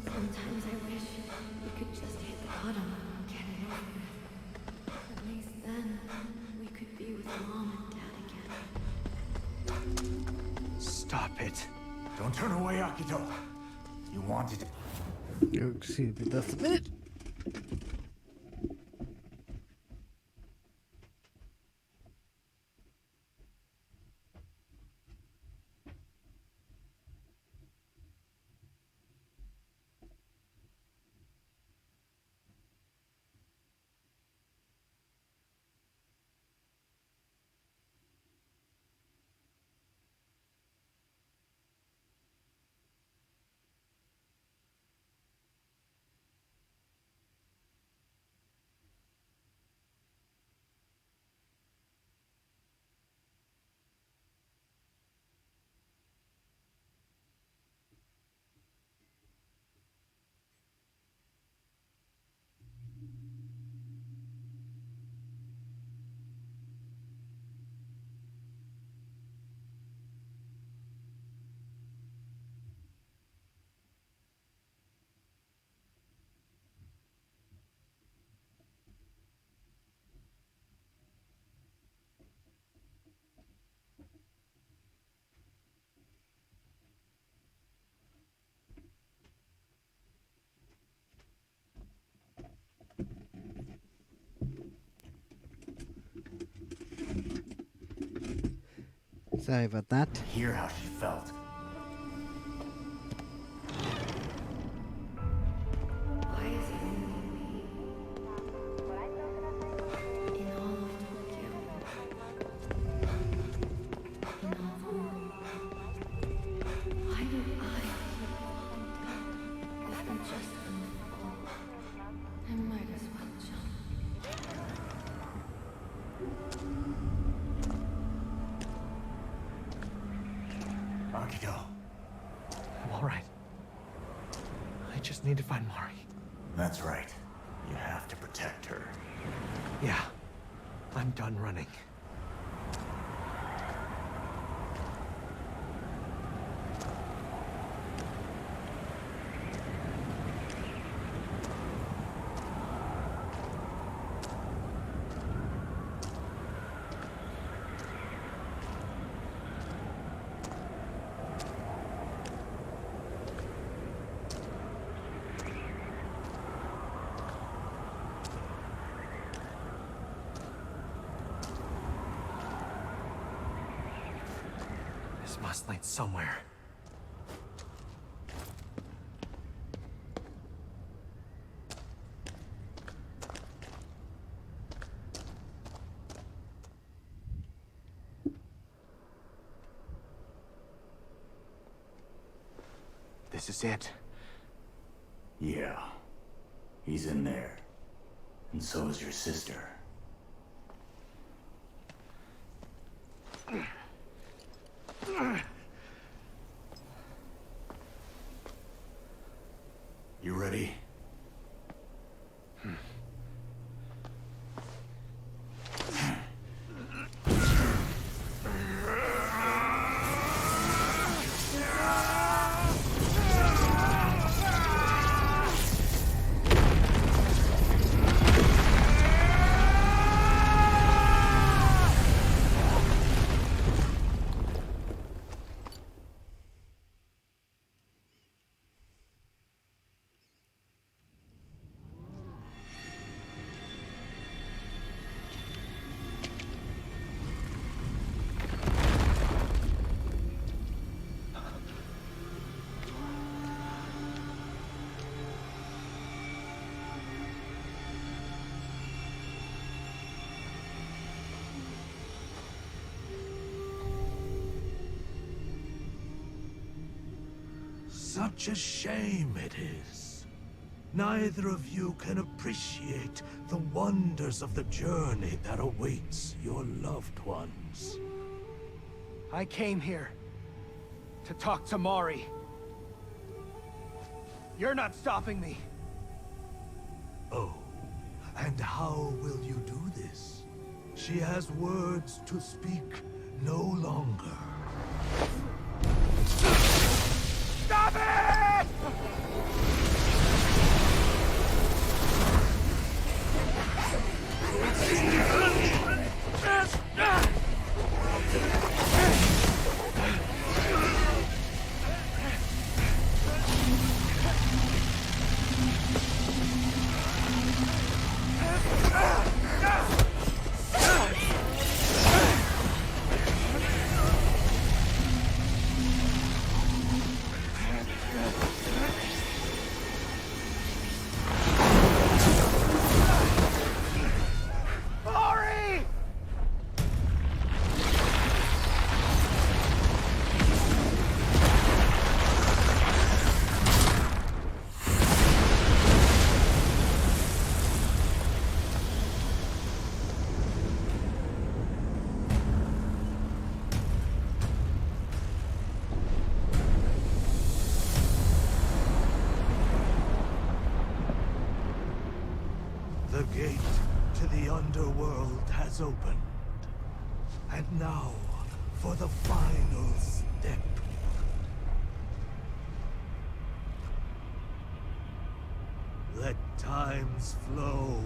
Sometimes I wish we could just hit the bottom and get it over with. At least then, we could be with Mom and Dad again. Stop it. Don't turn away, Akito. You wanted it. Excuse me, just a minute. Sorry about that. Hear how she felt. Why is it only me? In all of Tokyo. In all the world. Why do I keep falling down? If I'm just gonna fall, I might as well jump. Akito. I'm all right. I just need to find Mari. That's right. You have to protect her. Yeah. I'm done running. There's moss light somewhere. This is it. Yeah. He's in there. And so is your sister. You ready? Such a shame it is. Neither of you can appreciate the wonders of the journey that awaits your loved ones. I came here to talk to Mari. You're not stopping me. Oh, and how will you do this? She has words to speak no longer. Stop it! The gate to the underworld has opened. And now, for the final step. Let times flow.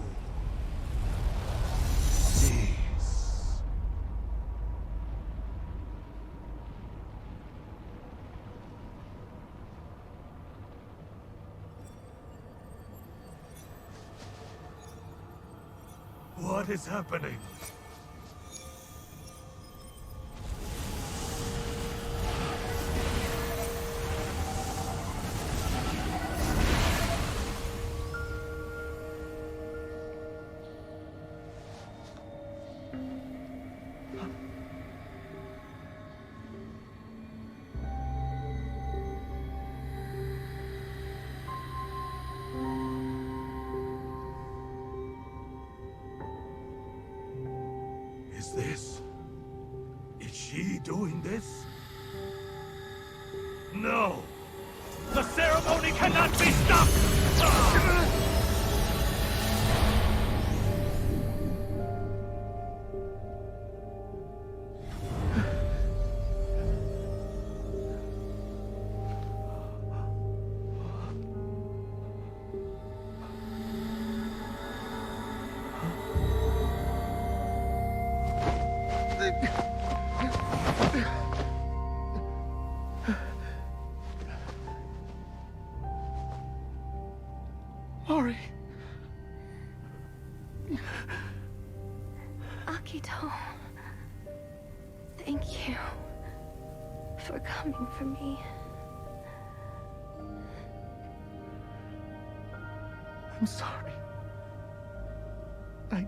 Cease. What is happening? Is she doing this? No! The ceremony cannot be stopped! for coming for me. I'm sorry. I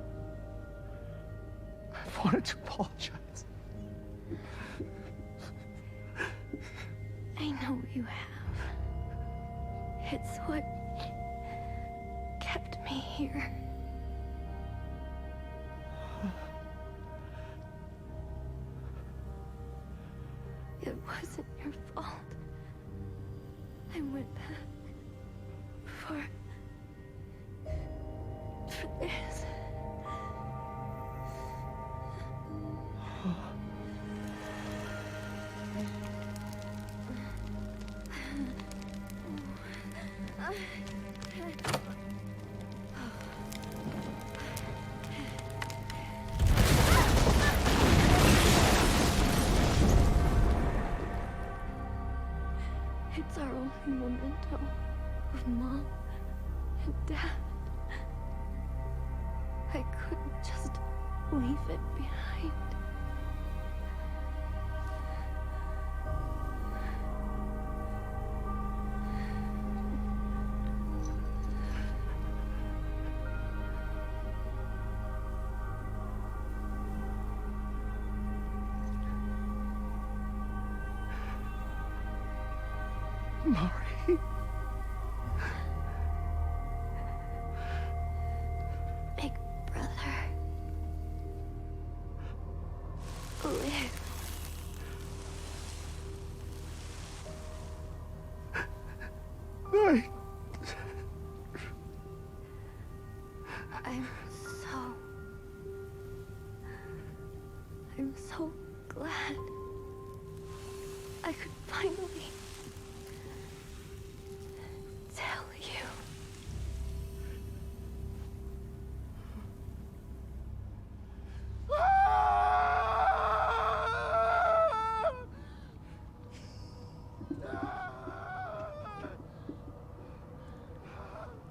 wanted to apologize. I know you have. It's what kept me here. It wasn't your fault. I went back for this. It's our only memento of Mom and Dad. I couldn't just leave it behind. Mari. Big brother. Live. Mari. I'm so glad I could finally tell you.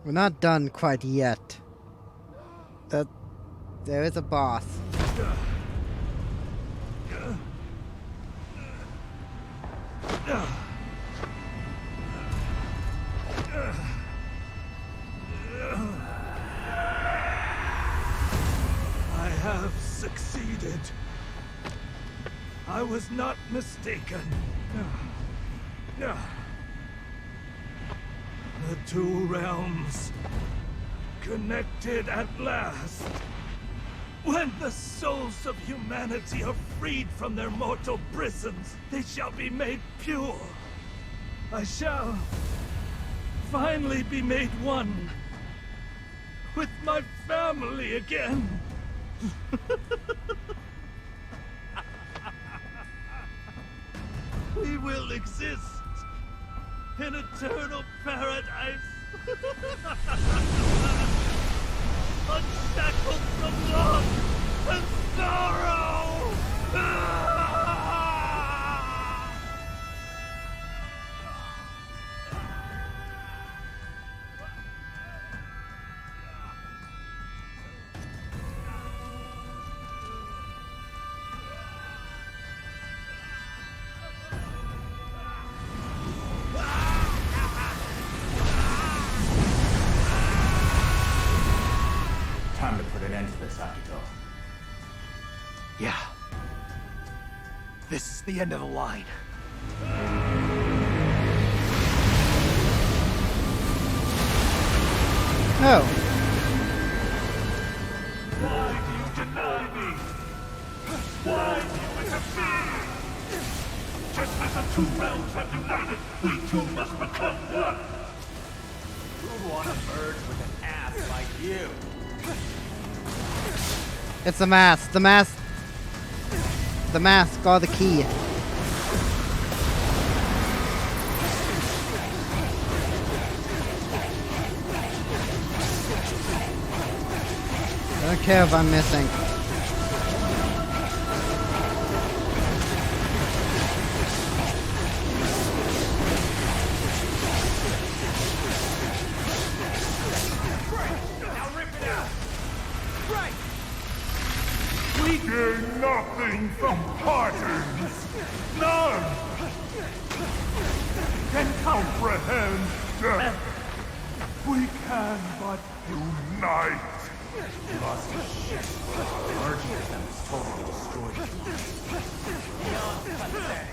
We're not done quite yet. There is a boss. I have succeeded. I was not mistaken. The two realms connected at last. When the souls of humanity are freed from their mortal prisons, they shall be made pure. I shall finally be made one with my family again. We will exist in eternal paradise. Unshackled from love and sorrow! Time to put an end to this, Akito. Yeah. This is the end of the line. Oh. Why do you deny me? Why do you interfere? Just as the two realms have united, we two must become one. Who'd want to merge with an ass like you? It's the mask. The mask. The mask or the key. I don't care if I'm missing. We gain nothing from parting. None. hand death. We can but unite. You lost your shit. Merging with them has totally destroyed you. Beyond pathetic.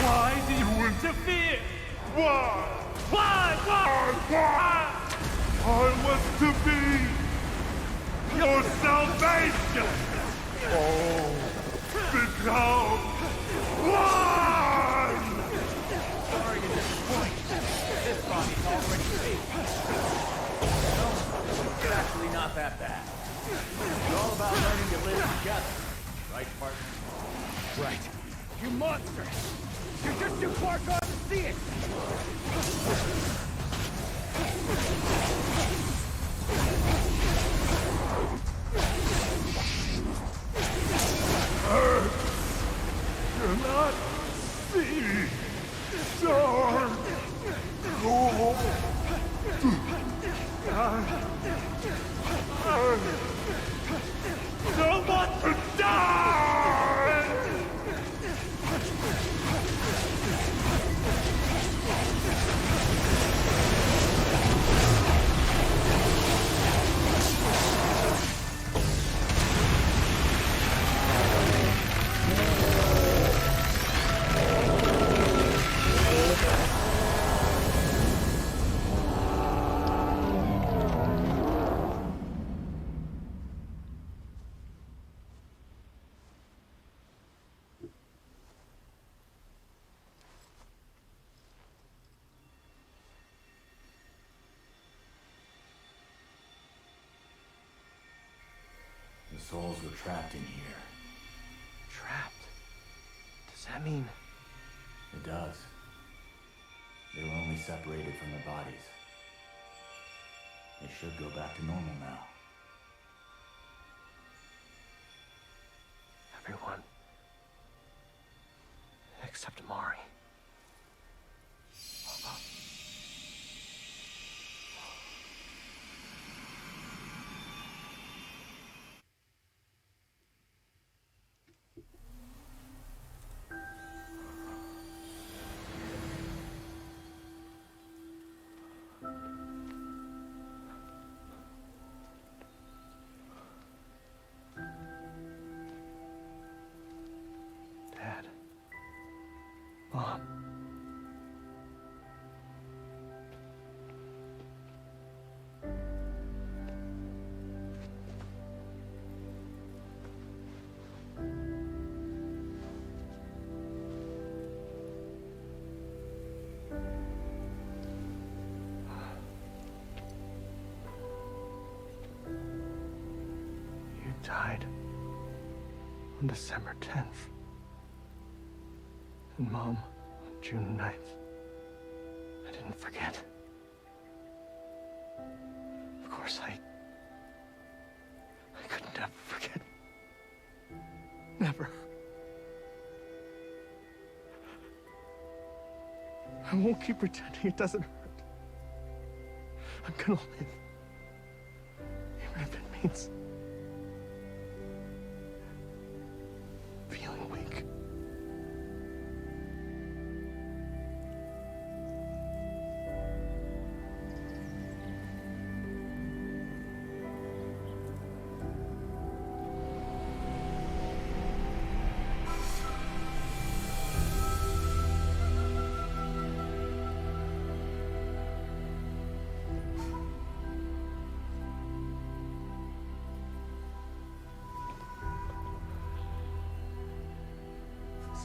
Why do you interfere? Why? Why? I was to be your salvation. Oh, become one. Sorry to disappoint. This body's already fake. No, it's actually not that bad. It's all about learning to live together. Right, partner? Right. You monster! You're just too far gone to see it! Cannot see dark gold. I don't want to die! The souls were trapped in here. Trapped? Does that mean... It does. They were only separated from their bodies. They should go back to normal now. Everyone. Except Mari. Dad. Mom. You died on December 10th. And Mom, on June 9th. I didn't forget. Of course, I could never forget. Never. I won't keep pretending it doesn't hurt. I'm gonna live. Even if it means feeling weak.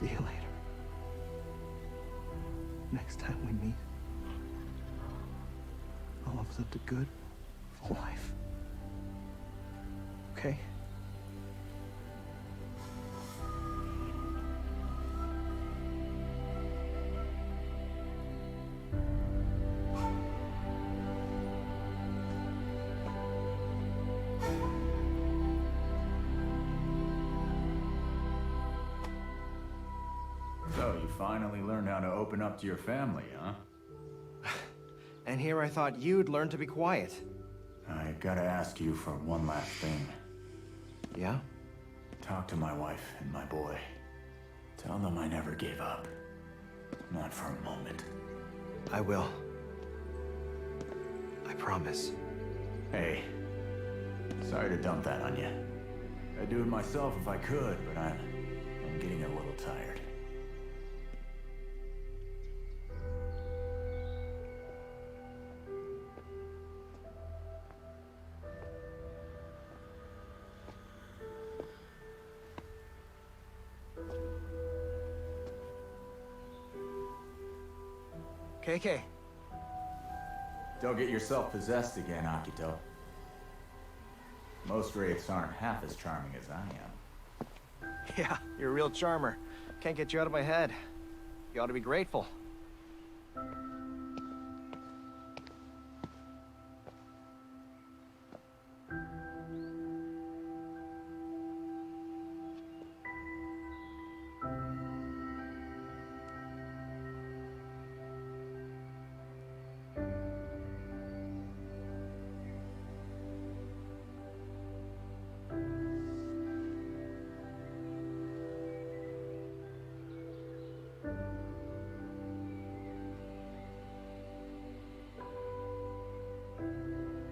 See you later. Next time we meet, I'll have lived a good, full life. Okay? So, you finally learned how to open up to your family, huh? And here I thought you'd learn to be quiet. I gotta ask you for one last thing. Yeah? Talk to my wife and my boy. Tell them I never gave up. Not for a moment. I will. I promise. Hey, sorry to dump that on you. I'd do it myself if I could, but I'm getting a little tired. KK. Don't get yourself possessed again, Akito. Most wraiths aren't half as charming as I am. Yeah, you're a real charmer. Can't get you out of my head. You ought to be grateful.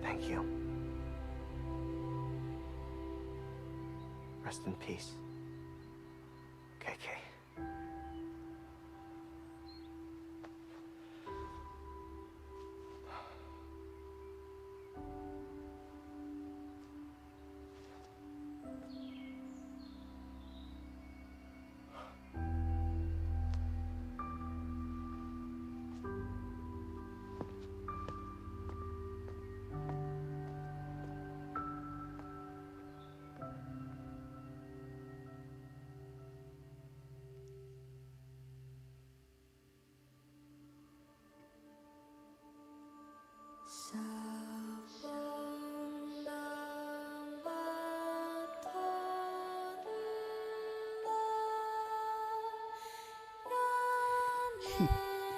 Thank you. Rest in peace. KK.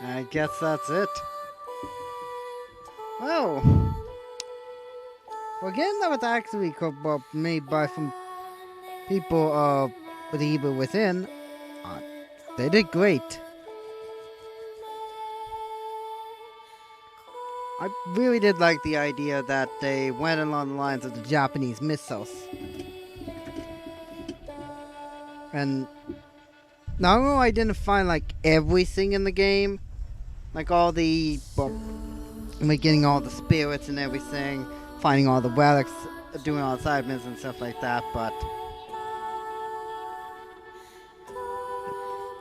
I guess that's it. Oh. Well, again, that was actually made by some people with evil within. They did great. I really did like the idea that they went along the lines of the Japanese mythos. And not only I didn't find like everything in the game, like all the, like getting all the spirits and everything, finding all the relics, doing all the side missions and stuff like that, but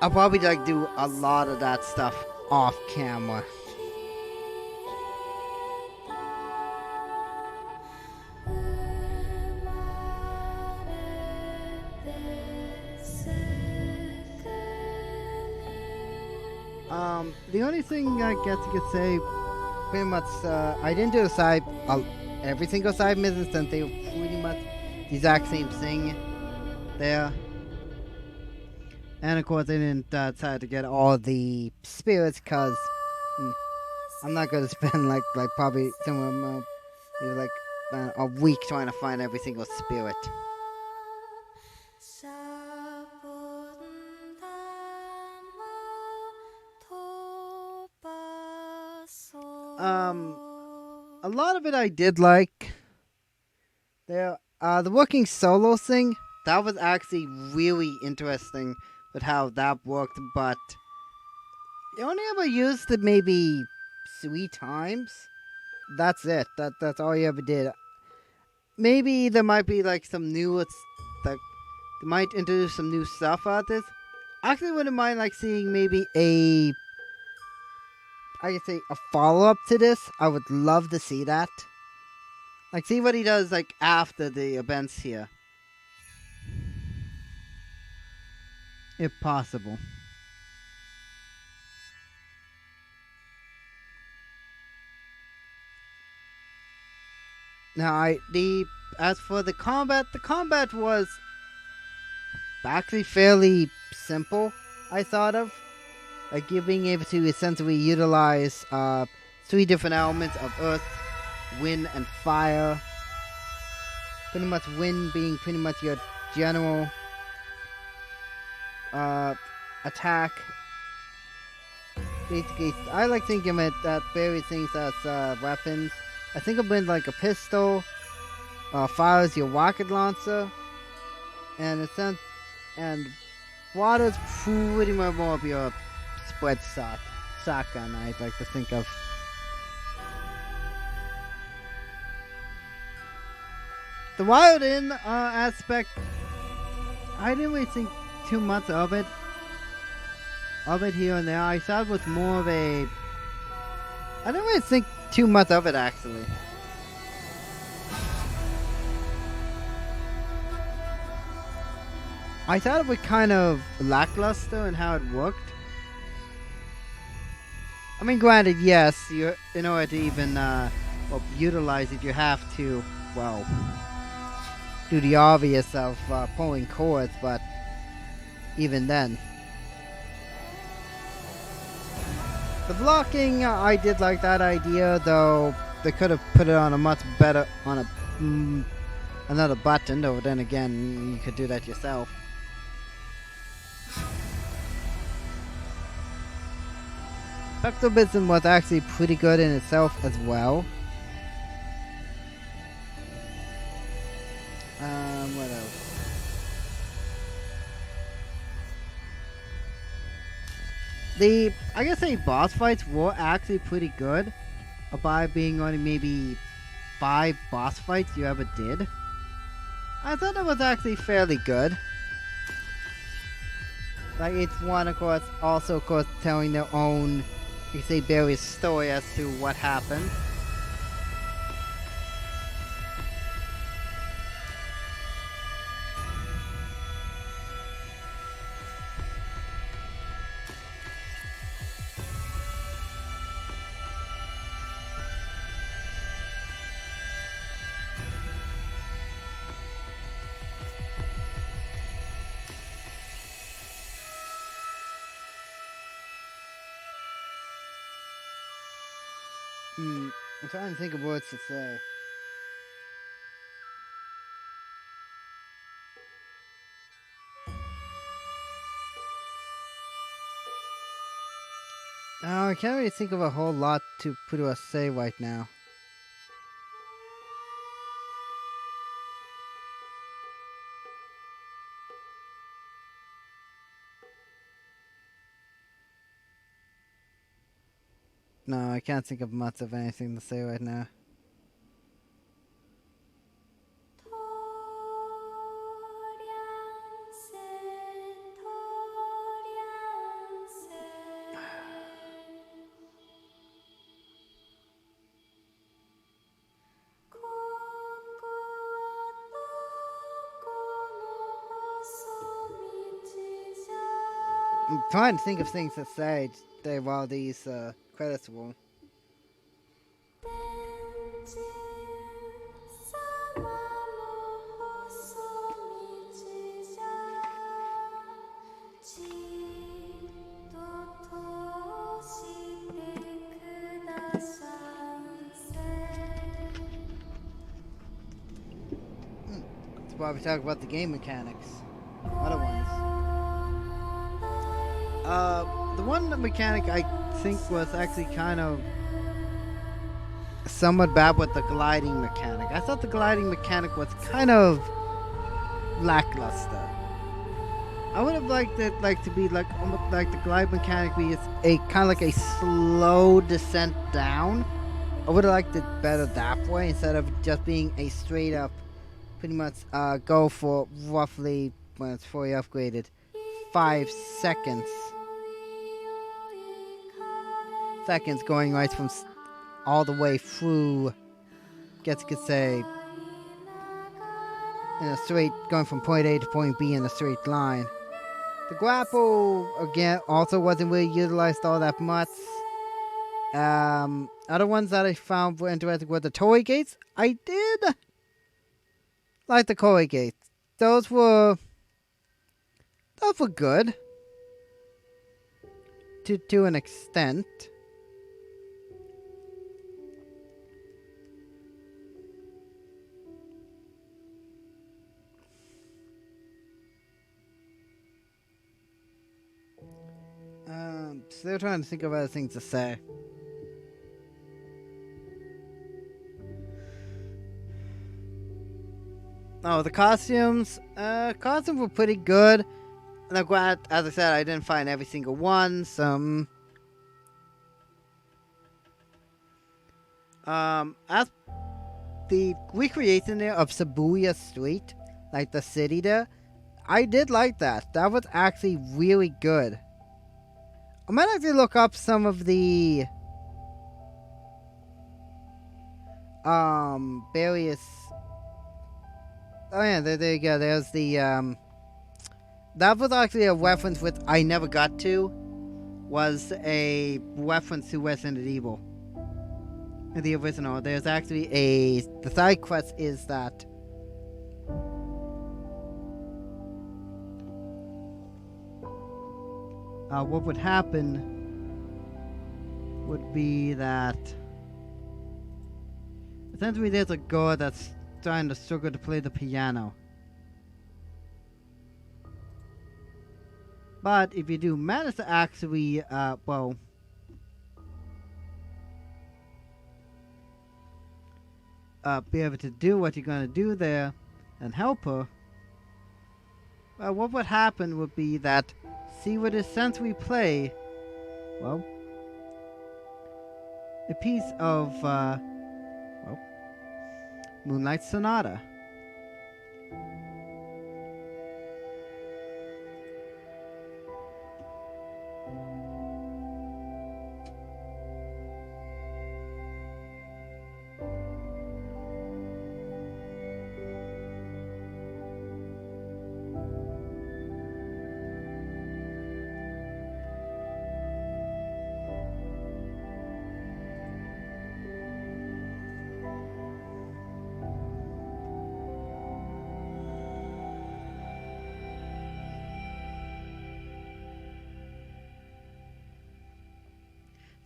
I'll probably like do a lot of that stuff off camera. The only thing I guess you could say, pretty much, I didn't do every single side mission since they were pretty much the exact same thing there. And of course, I didn't decide to get all the spirits because I'm not going to spend like probably somewhere maybe like a week trying to find every single spirit. A lot of it I did like. The working solo thing, that was actually really interesting with how that worked, but I only ever used it maybe 3 times. That's it. That's all you ever did. Maybe there might be like some new, like they might introduce some new stuff out this. I actually wouldn't mind like seeing maybe I could say a follow up to this. I would love to see that. Like see what he does like after the events here. If possible. Now as for the combat was actually fairly simple, I thought of. Like you being able to essentially utilize 3 different elements of earth, wind, and fire. Pretty much wind being pretty much your general attack. Basically, I like thinking of it that various things as weapons. I think of it like a pistol, fire is your rocket launcher, and water's pretty much more of your spread shotgun, I'd like to think of. The wired in aspect, I didn't really think too much of it here and there. I thought it was more of a, I didn't really think too much of it actually. I thought it was kind of lackluster in how it worked. I mean, granted, yes, in order to even utilize it, you have to, well, do the obvious of pulling cords, but even then. The blocking, I did like that idea, though they could have put it on a much better, on another button, though then again, you could do that yourself. Spectrobism was actually pretty good in itself as well. What else? I guess the boss fights were actually pretty good. By being only maybe 5 boss fights you ever did. I thought it was actually fairly good. Like each one, of course, also of course telling their own, you could say, various story as to what happened. I'm trying to think of words to say. I can't really think of a whole lot to put to a say right now. No, I can't think of much of anything to say right now. I'm trying to think of things to say while these credits roll. That's why we talk about the game mechanics. Other ones. The one mechanic I think was actually kind of somewhat bad with the gliding mechanic. I thought the gliding mechanic was kind of lackluster. I would have liked it to be like almost like the glide mechanic be a kind of like a slow descent down. I would have liked it better that way instead of just being a straight up, pretty much go for roughly when it's fully upgraded, 5 seconds. Seconds going right from all the way through, guess you could say, in a straight, going from point A to point B in a straight line. The grapple, again, also wasn't really utilized all that much. Other ones that I found were interesting were the torii gates. I did like the torii gates. Those were good. To an extent. Still trying to think of other things to say. Oh, the costumes. Costumes were pretty good. And I'm glad, as I said, I didn't find every single one. Some. As the recreation there of Shibuya Street, like the city there, I did like that. That was actually really good. I might actually look up some of the various. Oh yeah, there you go. There's the that was actually a reference which I never got to. Was a reference to Resident Evil. In the original, there's actually the side quest is that what would happen would be that essentially there's a girl that's trying to struggle to play the piano. But if you do manage to actually, be able to do what you're going to do there and help her, what would happen would be that, see what is since we play, well, a piece of, Moonlight Sonata.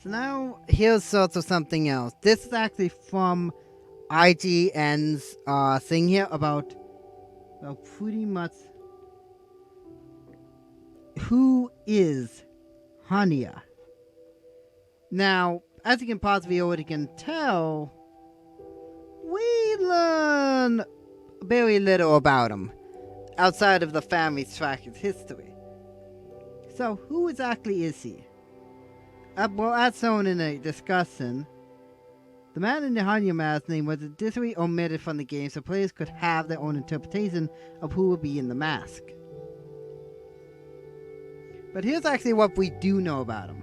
So now, here's sort of something else. This is actually from IGN's thing here about, well, pretty much who is Hanya. Now, as you can possibly already can tell, we learn very little about him outside of the family's tragic history. So, who exactly is he? Well, as shown in a discussion, the man in the Hanya mask name was additionally omitted from the game so players could have their own interpretation of who would be in the mask. But here's actually what we do know about him.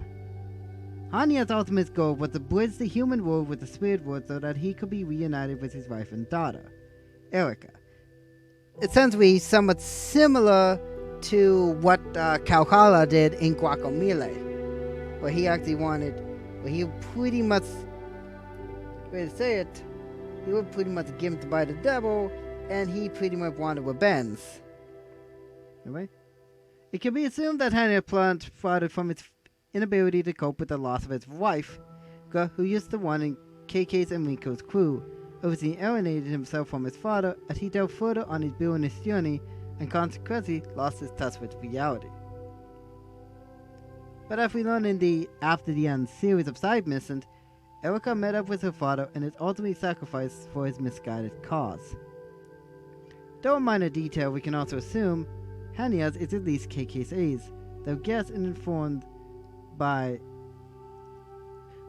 Hanya's ultimate goal was to bridge the human world with the spirit world so that he could be reunited with his wife and daughter, Erika. Essentially somewhat similar to what Calcala did in Guacamole. Where he actually wanted, where he pretty much, way to say it, he would pretty much give him to by the devil, and he pretty much wanted revenge. Alright? It can be assumed that Hanya plotted from its inability to cope with the loss of his wife, who used to one in KK's and Riko's crew, overseeing alienated himself from his father as he delved further on his villainous journey, and consequently lost his touch with reality. But as we learn in the After the End series of side missions, Erika met up with her father and is ultimately sacrificed for his misguided cause. Though a minor detail, we can also assume Hanya's is at least KK's, though guessed and informed by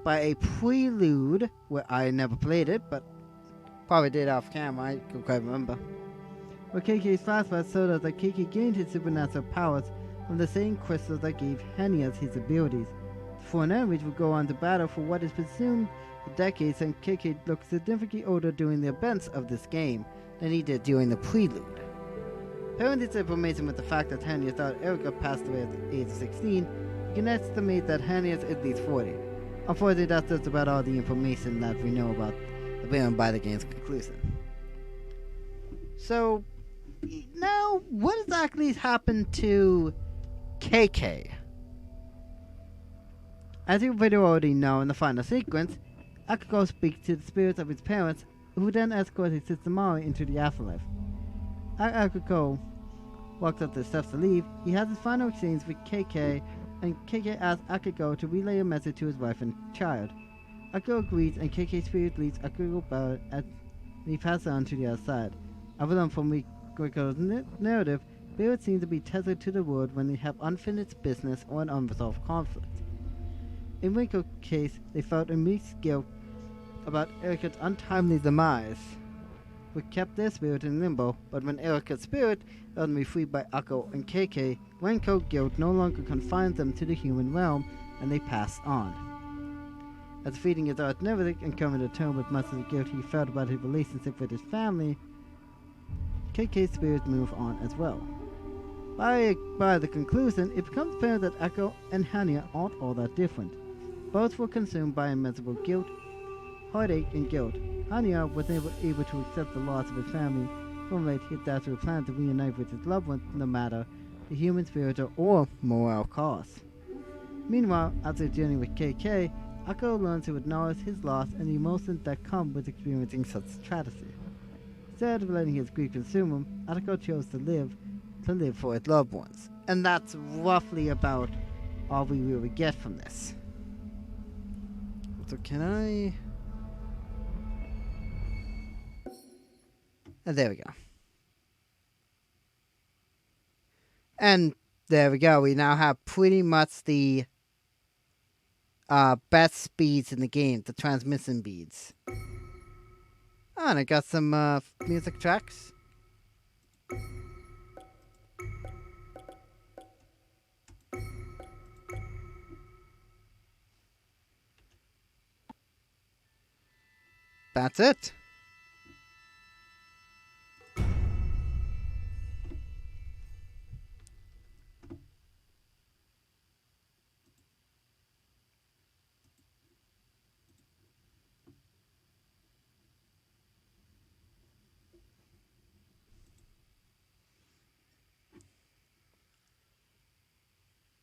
a prelude where I never played it, but probably did off camera, I can't quite remember. Where KK's flashback showed us that KK gained his supernatural powers of the same crystal that gave Henias his abilities. The foreign enemies would go on to battle for what is presumed decades, and KK looked significantly older during the events of this game than he did during the prelude. Pairing this information with the fact that Henia thought Erica passed away at the age of 16, you can estimate that Henia is at least 40. Unfortunately, that's just about all the information that we know about the Baron by the game's conclusion. So, now, what exactly happened to KK? As you would already know in the final sequence, Akiko speaks to the spirits of his parents, who then escort his sister Mari into the afterlife. As Akiko walks up the steps to leave, he has his final exchange with KK, and KK asks Akiko to relay a message to his wife and child. Akiko agrees, and KK's spirit leads Akiko back and he passes on to the other side. Other from Riko's narrative, spirits seem to be tethered to the world when they have unfinished business or an unresolved conflict. In Riko's case, they felt immense guilt about Erica's untimely demise, which kept their spirit in limbo, but when Erica's spirit was freed by Akko and KK, Renko guilt no longer confined them to the human realm, and they passed on. As defeating his arch nemesis and coming to terms with much of the guilt he felt about his relationship with his family, KK's spirit moved on as well. By the conclusion, it becomes apparent that Akko and Hania aren't all that different. Both were consumed by immeasurable guilt, heartache, and guilt. Hania was never able to accept the loss of his family, formulate his desperate plan to reunite with his loved ones, no matter the human, spiritual, or moral cost. Meanwhile, after a journey with KK, Akko learns to acknowledge his loss and the emotions that come with experiencing such tragedy. Instead of letting his grief consume him, Akko chose to live for his loved ones. And that's roughly about all we really get from this. So can I... there we go. And there we go. We now have pretty much the best speeds in the game, the transmission speeds. Oh, and I got some music tracks. That's it.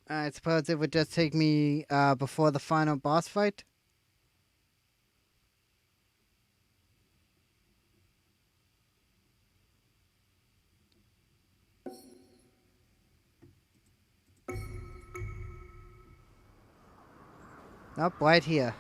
I suppose it would just take me before the final boss fight. Nope, right here.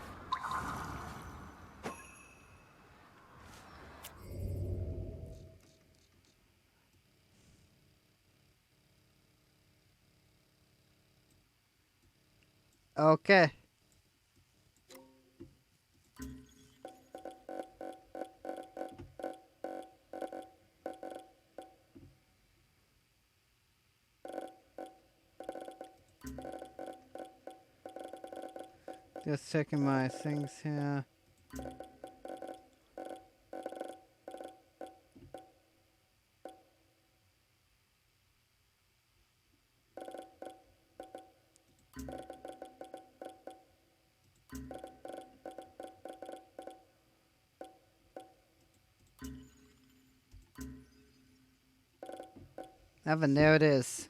Okay. Just checking my things here. And there it is.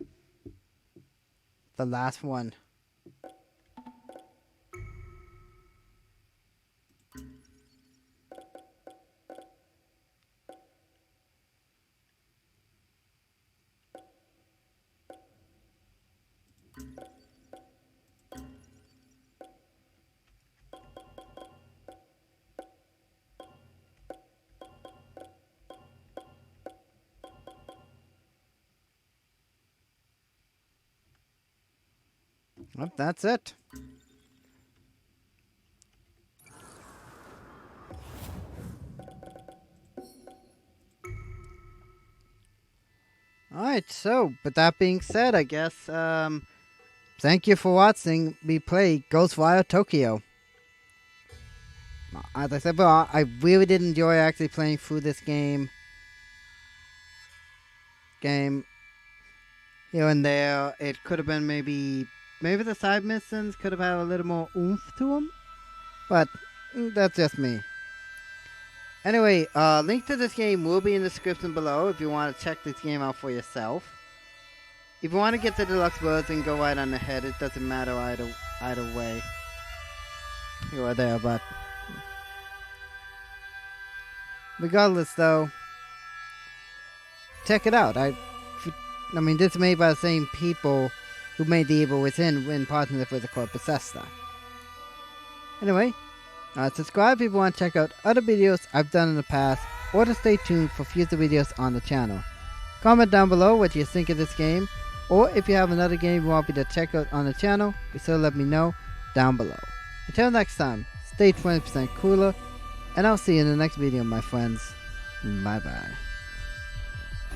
The last one. Well, that's it. Alright, so, with that being said, I guess, thank you for watching me play Ghostwire Tokyo. As I said, but I really did enjoy actually playing through this game. Here and there, it could have been maybe the side missions could have had a little more oomph to them. But, that's just me. Anyway, link to this game will be in the description below if you want to check this game out for yourself. If you want to get the deluxe version, go right on ahead. It doesn't matter either way. You are there, but regardless, though, check it out. I mean, this is made by the same people who made The Evil Within in partnership with the called Bethesda. Anyway, subscribe if you want to check out other videos I've done in the past, or to stay tuned for future videos on the channel. Comment down below what you think of this game, or if you have another game you want me to check out on the channel, be sure to let me know down below. Until next time, stay 20% cooler, and I'll see you in the next video, my friends. Bye bye.